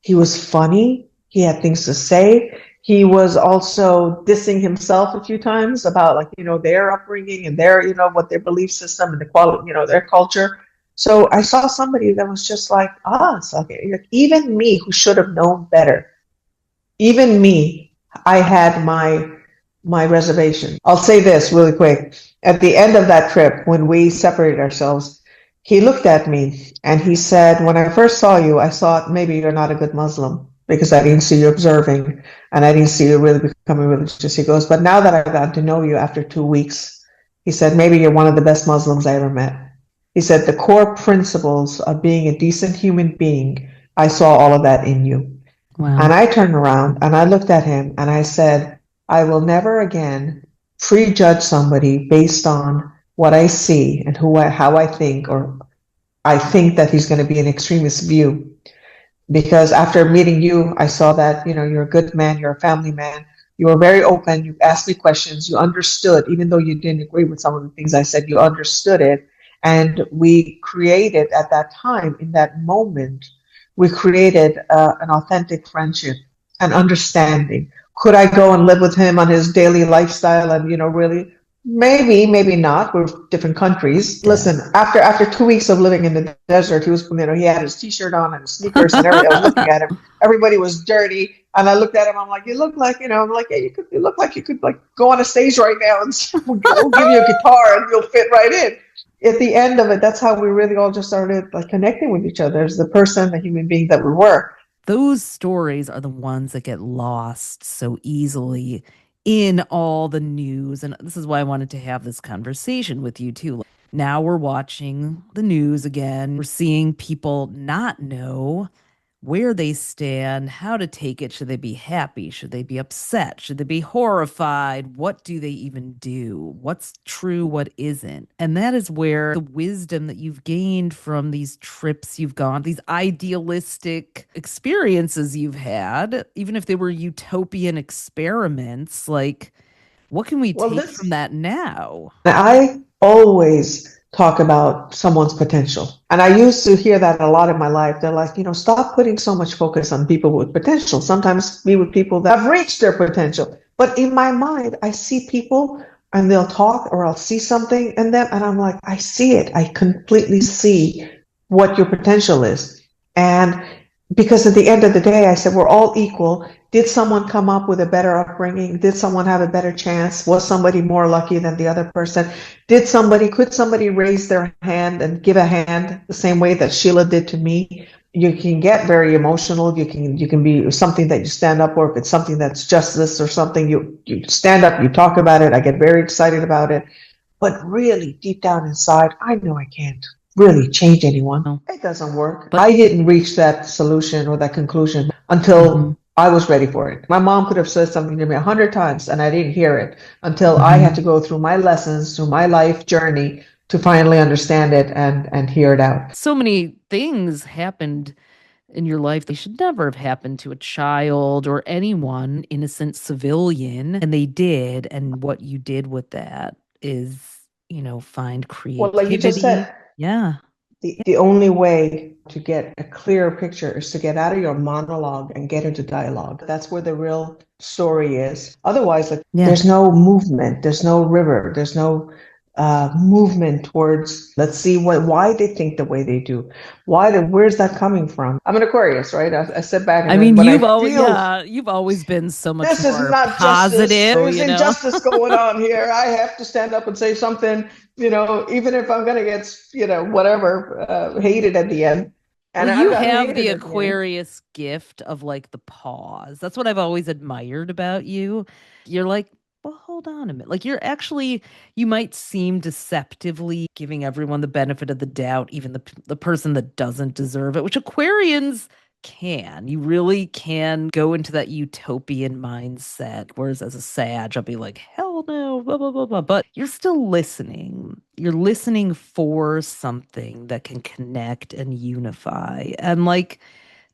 He was funny. He had things to say. He was also dissing himself a few times about like, their upbringing and their, what their belief system and the quality, their culture. So I saw somebody that was just like us. Okay, like, even me who should have known better, even me, I had my reservation. I'll say this really quick. At the end of that trip, when we separated ourselves, he looked at me and he said, when I first saw you, I thought maybe you're not a good Muslim because I didn't see you observing and I didn't see you really becoming religious. He goes, but now that I've gotten to know you after 2 weeks, he said, maybe you're one of the best Muslims I ever met. He said, the core principles of being a decent human being, I saw all of that in you. Wow. And I turned around and I looked at him and I said, I will never again prejudge somebody based on what I see and how I think, or I think that he's going to be an extremist view. Because after meeting you, I saw that, you're a good man, you're a family man. You were very open, you asked me questions, you understood, even though you didn't agree with some of the things I said, you understood it. And we created at that time, in that moment, we created an authentic friendship, an understanding. Could I go and live with him on his daily lifestyle and, really? Maybe not. We're different countries. Yeah. Listen, after 2 weeks of living in the desert, he was, he had his t-shirt on and his sneakers and everything. I was looking at him. Everybody was dirty. And I looked at him. I'm like, you look like, I'm like, yeah, you look like you could like go on a stage right now and we'll give you a guitar and you'll fit right in. At the end of it, that's how we really all just started like connecting with each other as the person, the human being that we were. Those stories are the ones that get lost so easily in all the news. And this is why I wanted to have this conversation with you too. Now we're watching the news again. We're seeing people not know where they stand, how to take it. Should they be happy? Should they be upset? Should they be horrified? What do they even do? What's true? What isn't? And that is where the wisdom that you've gained from these trips you've gone, these idealistic experiences you've had, even if they were utopian experiments, like what can we take from that now? I always talk about someone's potential. And I used to hear that a lot in my life. They're like, stop putting so much focus on people with potential. Sometimes me with people that have reached their potential. But in my mind, I see people and they'll talk or I'll see something in them and I'm like, I see it. I completely see what your potential is. And because at the end of the day, I said, we're all equal. Did someone come up with a better upbringing? Did someone have a better chance? Was somebody more lucky than the other person? Could somebody raise their hand and give a hand the same way that Sheila did to me? You can get very emotional. You can be something that you stand up for. If it's something that's justice or something, you stand up, you talk about it. I get very excited about it. But really, deep down inside, I know I can't really change anyone. It doesn't work. But I didn't reach that solution or that conclusion until I was ready for it. My mom could have said something to me 100 times and I didn't hear it until I had to go through my lessons, through my life journey to finally understand it and hear it out. So many things happened in your life. They should never have happened to a child or anyone, innocent civilian, and they did. And what you did with that is, find creativity. Well, like you just said, yeah. The only way to get a clearer picture is to get out of your monologue and get into dialogue. That's where the real story is. Otherwise, there's no movement, there's no river, there's no movement towards, let's see why they think the way they do. Where's that coming from? I'm an Aquarius, right? I sit back and you've always been so much this more is not positive. There's injustice going on here. I have to stand up and say something, even if I'm going to get, hated at the end. And you have the Aquarius gift of like the pause. That's what I've always admired about you. You're like, well, hold on a minute. Like you might seem deceptively giving everyone the benefit of the doubt, even the person that doesn't deserve it, which Aquarians can. You really can go into that utopian mindset. Whereas as a Sag, I'll be like, hell no, blah, blah, blah, blah. But you're still listening. You're listening for something that can connect and unify. And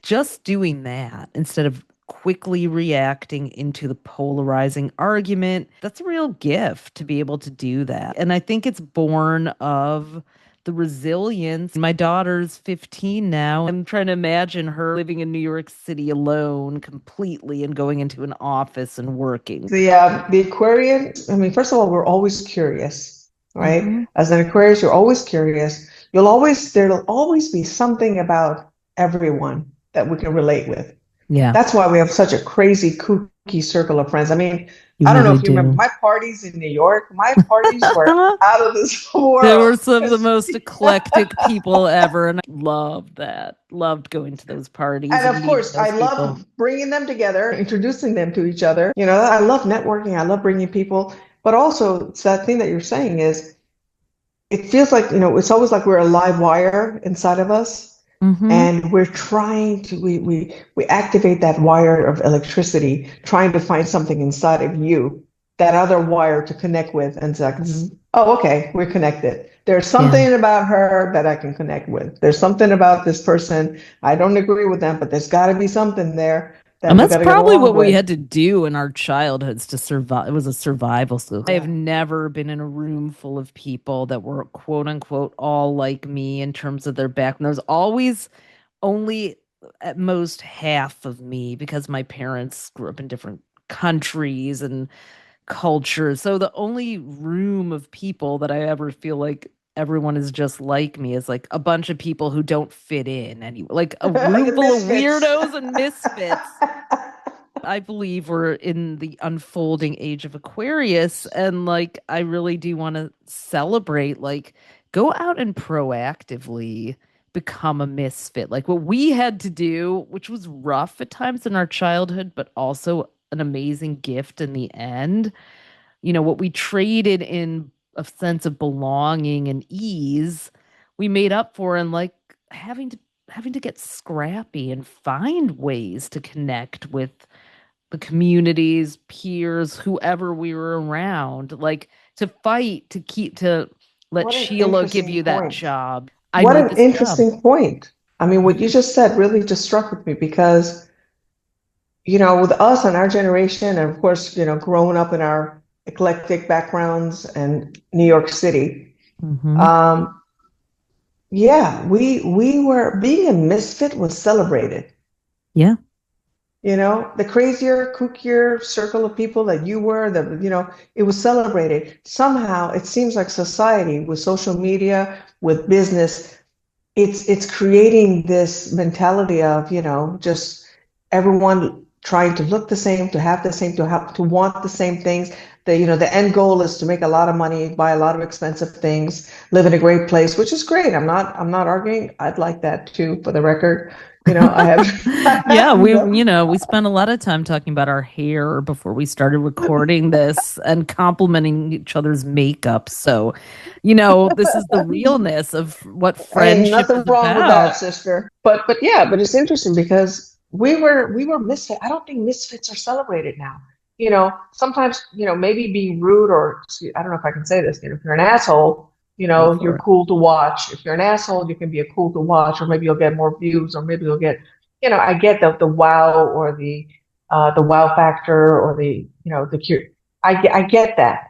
just doing that instead of quickly reacting into the polarizing argument, that's a real gift to be able to do that. And I think it's born of the resilience. My daughter's 15 now. I'm trying to imagine her living in New York City alone completely and going into an office and working. The Aquarian, I mean, first of all, we're always curious, right? As an Aquarius, you're always curious. There'll always be something about everyone that we can relate with. Yeah. That's why we have such a crazy, kooky circle of friends. I mean, I don't know if you remember my parties in New York. My parties were out of this world. There were some of the most eclectic people ever, and I loved that. Loved going to those parties. And of course, I love bringing them together, introducing them to each other. You know, I love networking. I love bringing people. But also, it's that thing that you're saying is, it feels like, you know, it's always like we're a live wire inside of us. And we're trying to, we activate that wire of electricity, trying to find something inside of you, that other wire to connect with. And it's like, oh, okay, we're connected. There's something about her that I can connect with. There's something about this person. I don't agree with them, but there's got to be something there. And that's probably what we had to do in our childhoods to survive. It was a survival skill. I have never been in a room full of people that were quote unquote all like me in terms of their background. There was always only at most half of me because my parents grew up in different countries and cultures. So the only room of people that I ever feel like everyone is just like me is like a bunch of people who don't fit in anyway, like a room full of weirdos and misfits. I believe we're in the unfolding age of Aquarius, and like I really do want to celebrate, like go out and proactively become a misfit, like what we had to do, which was rough at times in our childhood, but also an amazing gift in the end. You know, what we traded in a sense of belonging and ease, we made up for in like having to get scrappy and find ways to connect with the communities, peers, whoever we were around, like to fight to let Sheila give you that job. What an interesting point. I mean, what you just said really just struck with me because, you know, with us and our generation, and of course, you know, growing up in our eclectic backgrounds and New York City. We were, being a misfit was celebrated. Yeah. You know, the crazier, kookier circle of people that you were, it was celebrated. Somehow it seems like society with social media, with business, it's creating this mentality of, you know, just everyone trying to look the same, to have the same, to want the same things. The end goal is to make a lot of money, buy a lot of expensive things, live in a great place, which is great. I'm not arguing. I'd like that too, for the record. You know, I have. Yeah, we spent a lot of time talking about our hair before we started recording this and complimenting each other's makeup. So, you know, this is the realness of what friendship Ain't nothing is wrong about. with that, sister. But it's interesting because we were misfits. I don't think misfits are celebrated now. You know, sometimes, you know, maybe be rude, or I don't know if I can say this, you know, if you're an asshole, you know, you're cool to watch. If you're an asshole, you can be a cool to watch, or maybe you'll get more views, or maybe you'll get, you know, I get the wow, or the wow factor, or the, you know, the cute. I get that.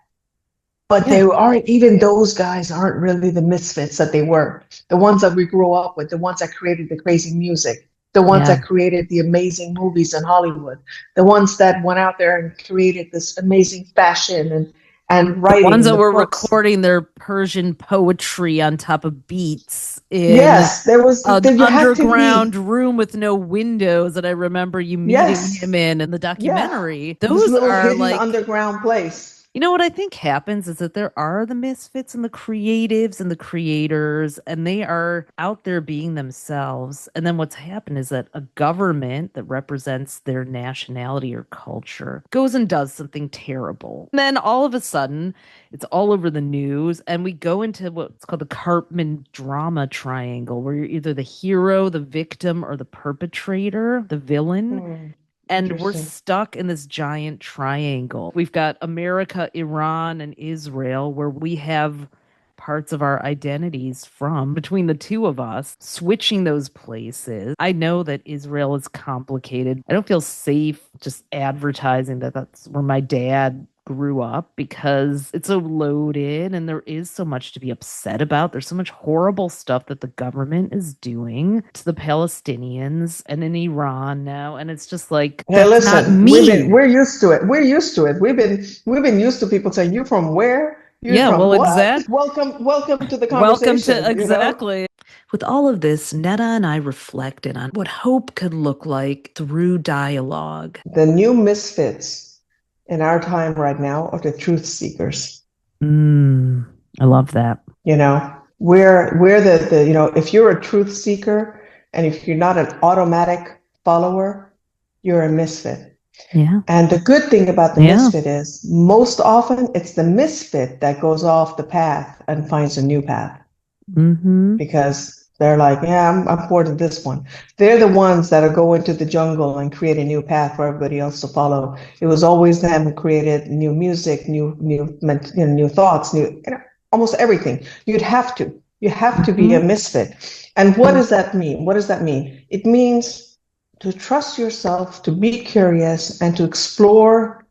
But they aren't, even those guys aren't really the misfits that they were. The ones that we grew up with, the ones that created the crazy music. The ones that created the amazing movies in Hollywood, the ones that went out there and created this amazing fashion and writing. The ones that were recording their Persian poetry on top of beats in there was an underground room with no windows that I remember you meeting him in the documentary. Those are like underground place. You know what I think happens is that there are the misfits and the creatives and the creators, and they are out there being themselves. And then what's happened is that a government that represents their nationality or culture goes and does something terrible. And then all of a sudden, it's all over the news, and we go into what's called the Cartman drama triangle, where you're either the hero, the victim, or the perpetrator, the villain. And we're stuck in this giant triangle. We've got America, Iran, and Israel, where we have parts of our identities from between the two of us, switching those places. I know that Israel is complicated. I don't feel safe just advertising that that's where my dad grew up because it's so loaded and there is so much to be upset about. There's so much horrible stuff that the government is doing to the Palestinians and in Iran now. And it's just like, Hey, that's not listen, me. we're used to it. We're used to it. We've been used to people saying, "You from where? You Yeah, from well, what?" exactly. Welcome to the Welcome conversation. to exactly. With all of this, Neda and I reflected on what hope could look like through dialogue. The new misfits in our time right now are the truth seekers. I love that. You know, we're the if you're a truth seeker and if you're not an automatic follower, you're a misfit. Yeah. And the good thing about the misfit is most often it's the misfit that goes off the path and finds a new path. Because they're like, yeah, I'm bored of this one. They're the ones that are go into the jungle and create a new path for everybody else to follow. It was always them who created new music, new thoughts, almost everything. You have to be a misfit. And what does that mean? What does that mean? It means to trust yourself, to be curious, and to explore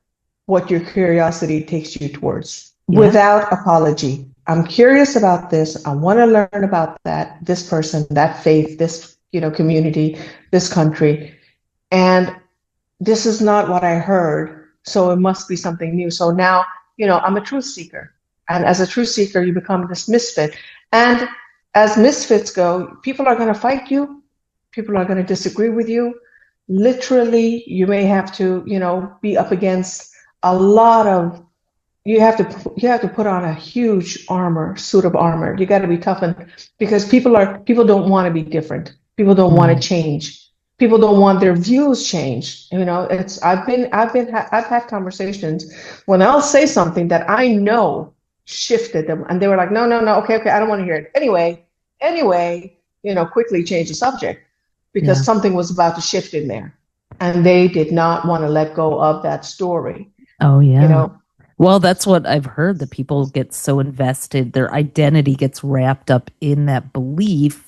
what your curiosity takes you towards without apology. I'm curious about this. I want to learn about this person, that faith, this, community, this country. And this is not what I heard. So it must be something new. So now, I'm a truth seeker. And as a truth seeker, you become this misfit. And as misfits go, people are going to fight you. People are going to disagree with you. Literally, you may have to, be up against a lot of, you have to put on a huge suit of armor. You got to be toughened because people don't want to be different. People don't want to change. People don't want their views changed. I've had conversations when I'll say something that I know shifted them and they were like, no, okay, I don't want to hear it. Anyway, quickly change the subject. Because something was about to shift in there. And they did not want to let go of that story. Oh, yeah. Well, that's what I've heard, that people get so invested. Their identity gets wrapped up in that belief.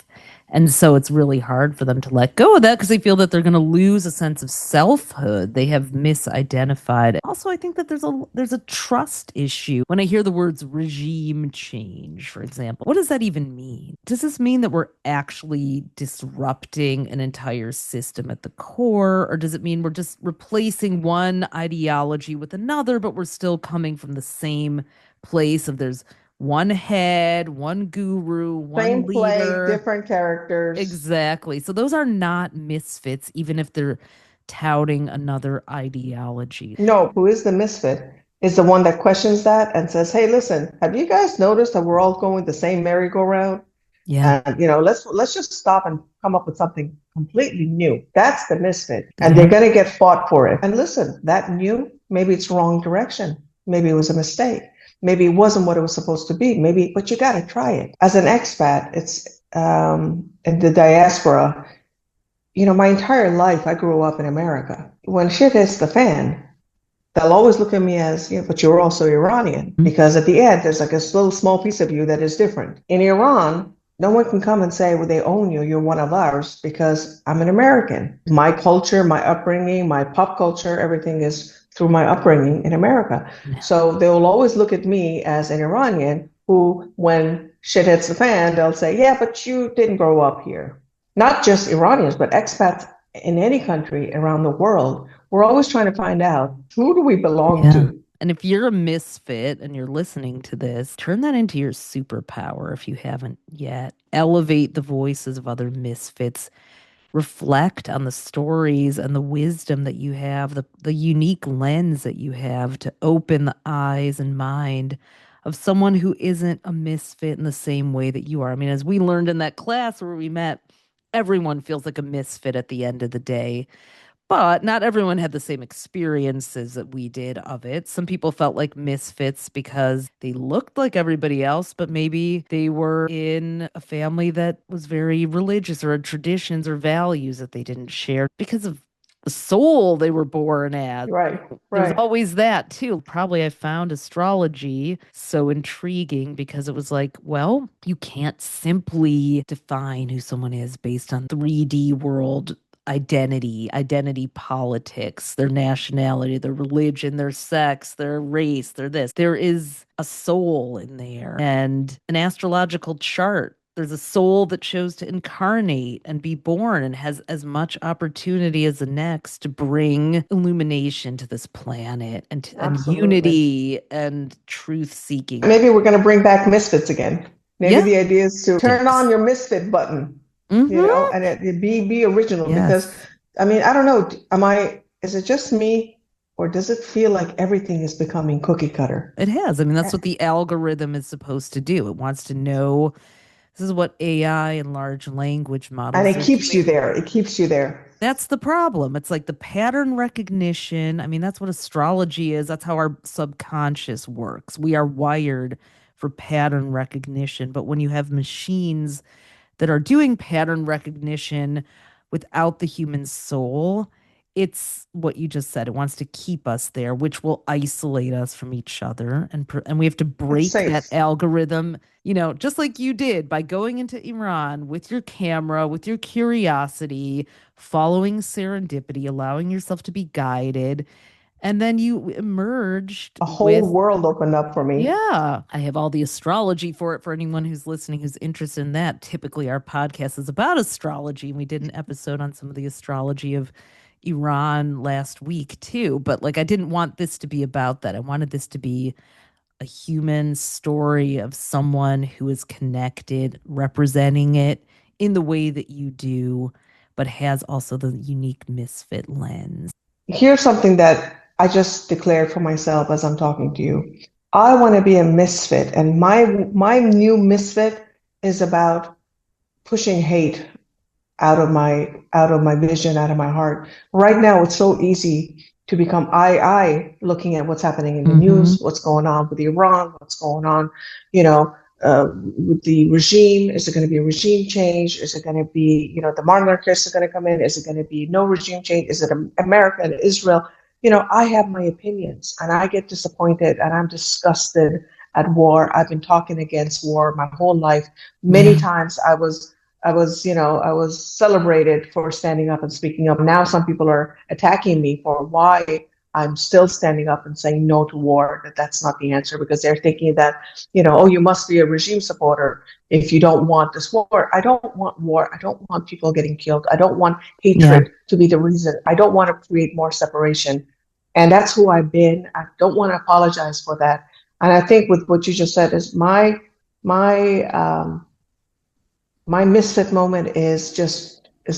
And so it's really hard for them to let go of that because they feel that they're going to lose a sense of selfhood. They have misidentified. Also, I think that there's a trust issue. When I hear the words regime change, for example, what does that even mean? Does this mean that we're actually disrupting an entire system at the core? Or does it mean we're just replacing one ideology with another, but we're still coming from the same place of there's one head, one guru, one same leader. Play, different characters. Exactly. So those are not misfits, even if they're touting another ideology. No, who is the misfit is the one that questions that and says, hey, listen, have you guys noticed that we're all going the same merry-go-round? Yeah. Let's just stop and come up with something completely new. That's the misfit. And they're going to get fought for it. And listen, that new, maybe it's wrong direction. Maybe it was a mistake. Maybe it wasn't what it was supposed to be. But you got to try it. As an expat, it's in the diaspora. My entire life, I grew up in America. When shit hits the fan, they'll always look at me as, but you're also Iranian. Because at the end, there's like a little small piece of you that is different. In Iran, no one can come and say, well, they own you, you're one of ours, because I'm an American. My culture, my upbringing, my pop culture, everything is through my upbringing in America. So they'll always look at me as an Iranian who, when shit hits the fan, they'll say, yeah, but you didn't grow up here. Not just Iranians, but expats in any country around the world. We're always trying to find out, who do we belong to? And if you're a misfit and you're listening to this, turn that into your superpower if you haven't yet. Elevate the voices of other misfits. Reflect on the stories and the wisdom that you have, the unique lens that you have to open the eyes and mind of someone who isn't a misfit in the same way that you are. I mean, as we learned in that class where we met, everyone feels like a misfit at the end of the day. But not everyone had the same experiences that we did of it. Some people felt like misfits because they looked like everybody else, but maybe they were in a family that was very religious or had traditions or values that they didn't share because of the soul they were born as. Right. There's always that too. Probably I found astrology so intriguing because it was like, well, you can't simply define who someone is based on 3D world identity politics, their nationality, their religion, their sex, their race, their this. There is a soul in there and an astrological chart. There's a soul that chose to incarnate and be born and has as much opportunity as the next to bring illumination to this planet and unity and truth seeking. Maybe we're going to bring back Misfits again. Maybe the idea is to turn on your Misfit button, you know, and it be original. Because, I mean, I don't know, is it just me, or does it feel like everything is becoming cookie cutter? It has. I mean, that's what the algorithm is supposed to do. It wants to know. This is what AI and large language models and it keeps you there. It keeps you there. That's the problem. It's like the pattern recognition. I mean, that's what astrology is. That's how our subconscious works. We are wired for pattern recognition. But when you have machines that are doing pattern recognition without the human soul, it's what you just said. It wants to keep us there, which will isolate us from each other. And we have to break that algorithm, you know, just like you did by going into Iran with your camera, with your curiosity, following serendipity, allowing yourself to be guided. And then you emerged. A whole world opened up for me. Yeah. I have all the astrology for it for anyone who's listening who's interested in that. Typically, our podcast is about astrology. And we did an episode on some of the astrology of Iran last week too, but like I didn't want this to be about that. I wanted this to be a human story of someone who is connected, representing it in the way that you do, but has also the unique misfit lens. Here's something that I just declared for myself as I'm talking to you. I want to be a misfit, and my new misfit is about pushing hate out of my vision, out of my heart. Right now, it's so easy to become I looking at what's happening in the news, what's going on with Iran, what's going on, you know, with the regime. Is it going to be a regime change? Is it going to be, you know, the monarchists are going to come in? Is it going to be no regime change? Is it America and Israel? You know, I have my opinions, and I get disappointed, and I'm disgusted at war. I've been talking against war my whole life. Many times I was celebrated for standing up and speaking up. Now some people are attacking me for why I'm still standing up and saying no to war, that's not the answer, because they're thinking that, you know, oh, you must be a regime supporter if you don't want this war. I don't want war. I don't want people getting killed. I don't want hatred to be the reason. I don't want to create more separation. And that's who I've been. I don't want to apologize for that. And I think with what you just said is my misfit moment is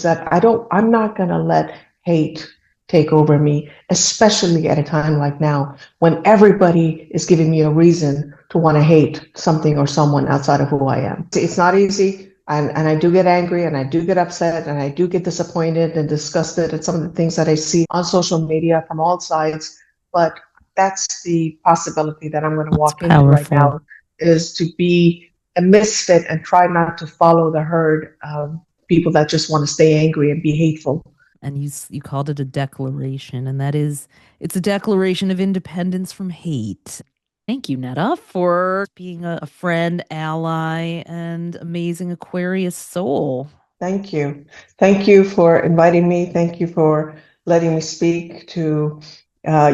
that I'm not going to let hate take over me, especially at a time like now when everybody is giving me a reason to want to hate something or someone outside of who I am. It's not easy. And I do get angry, and I do get upset, and I do get disappointed and disgusted at some of the things that I see on social media from all sides. But that's the possibility that I'm going to walk into right now, is to be a misfit and try not to follow the herd of people that just want to stay angry and be hateful. And you called it a declaration, and it's a declaration of independence from hate. Thank you, Neda, for being a friend, ally, and amazing Aquarius soul. Thank you. Thank you for inviting me. Thank you for letting me speak to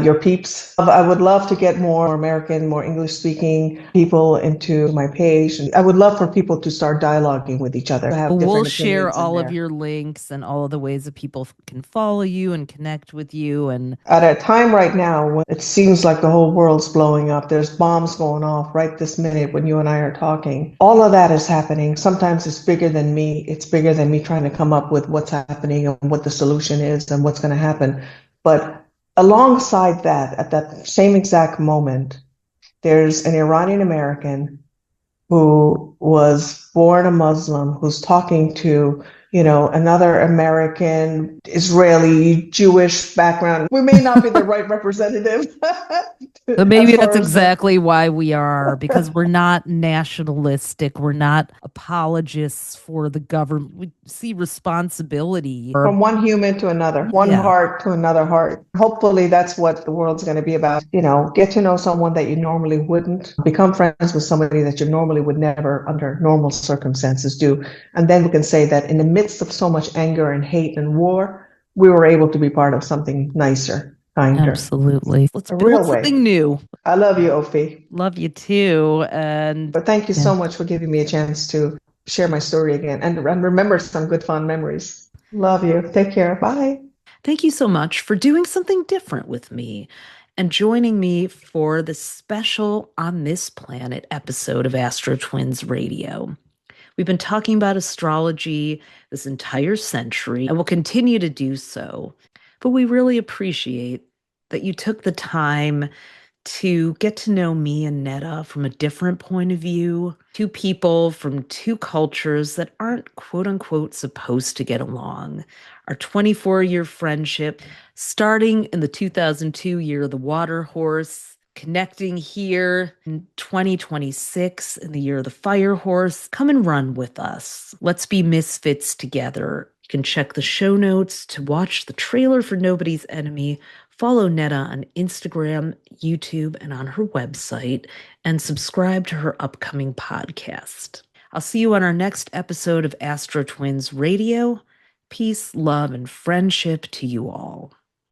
your peeps. I would love to get more American, more English-speaking people into my page. And I would love for people to start dialoguing with each other. We'll share all of your links and all of the ways that people can follow you and connect with you. And at a time right now when it seems like the whole world's blowing up, there's bombs going off right this minute when you and I are talking. All of that is happening. Sometimes it's bigger than me. It's bigger than me trying to come up with what's happening and what the solution is and what's going to happen. But alongside that, at that same exact moment, there's an Iranian American who was born a Muslim, who's talking to, you know, another American, Israeli, Jewish background. We may not be the right representative. But maybe that's exactly why we are, because we're not nationalistic. We're not apologists for the government. We see responsibility. From one human to another, one heart to another heart. Hopefully that's what the world's going to be about. You know, get to know someone that you normally wouldn't. Become friends with somebody that you normally would never, under normal circumstances, do. And then we can say that in the midst of so much anger and hate and war, we were able to be part of something nicer, kinder. Absolutely. Let's A build real something way. new. I love you, Ophi. Love you too. And But thank you so much for giving me a chance to share my story again and remember some good fond memories. Love you. Take care. Bye. thank you so much for doing something different with me and joining me for the special On This Planet episode of AstroTwins Radio. We've been talking about astrology this entire century and will continue to do so. But we really appreciate that you took the time to get to know me and Neda from a different point of view, two people from two cultures that aren't quote unquote supposed to get along. Our 24-year friendship, starting in the 2002 year of the water horse, connecting here in 2026 in the year of the fire horse. Come and run with us. Let's be misfits together. You can check the show notes to watch the trailer for Nobody's Enemy. Follow Neda on Instagram, YouTube, and on her website, and subscribe to her upcoming podcast. I'll see you on our next episode of AstroTwins Radio. Peace, love, and friendship to you all.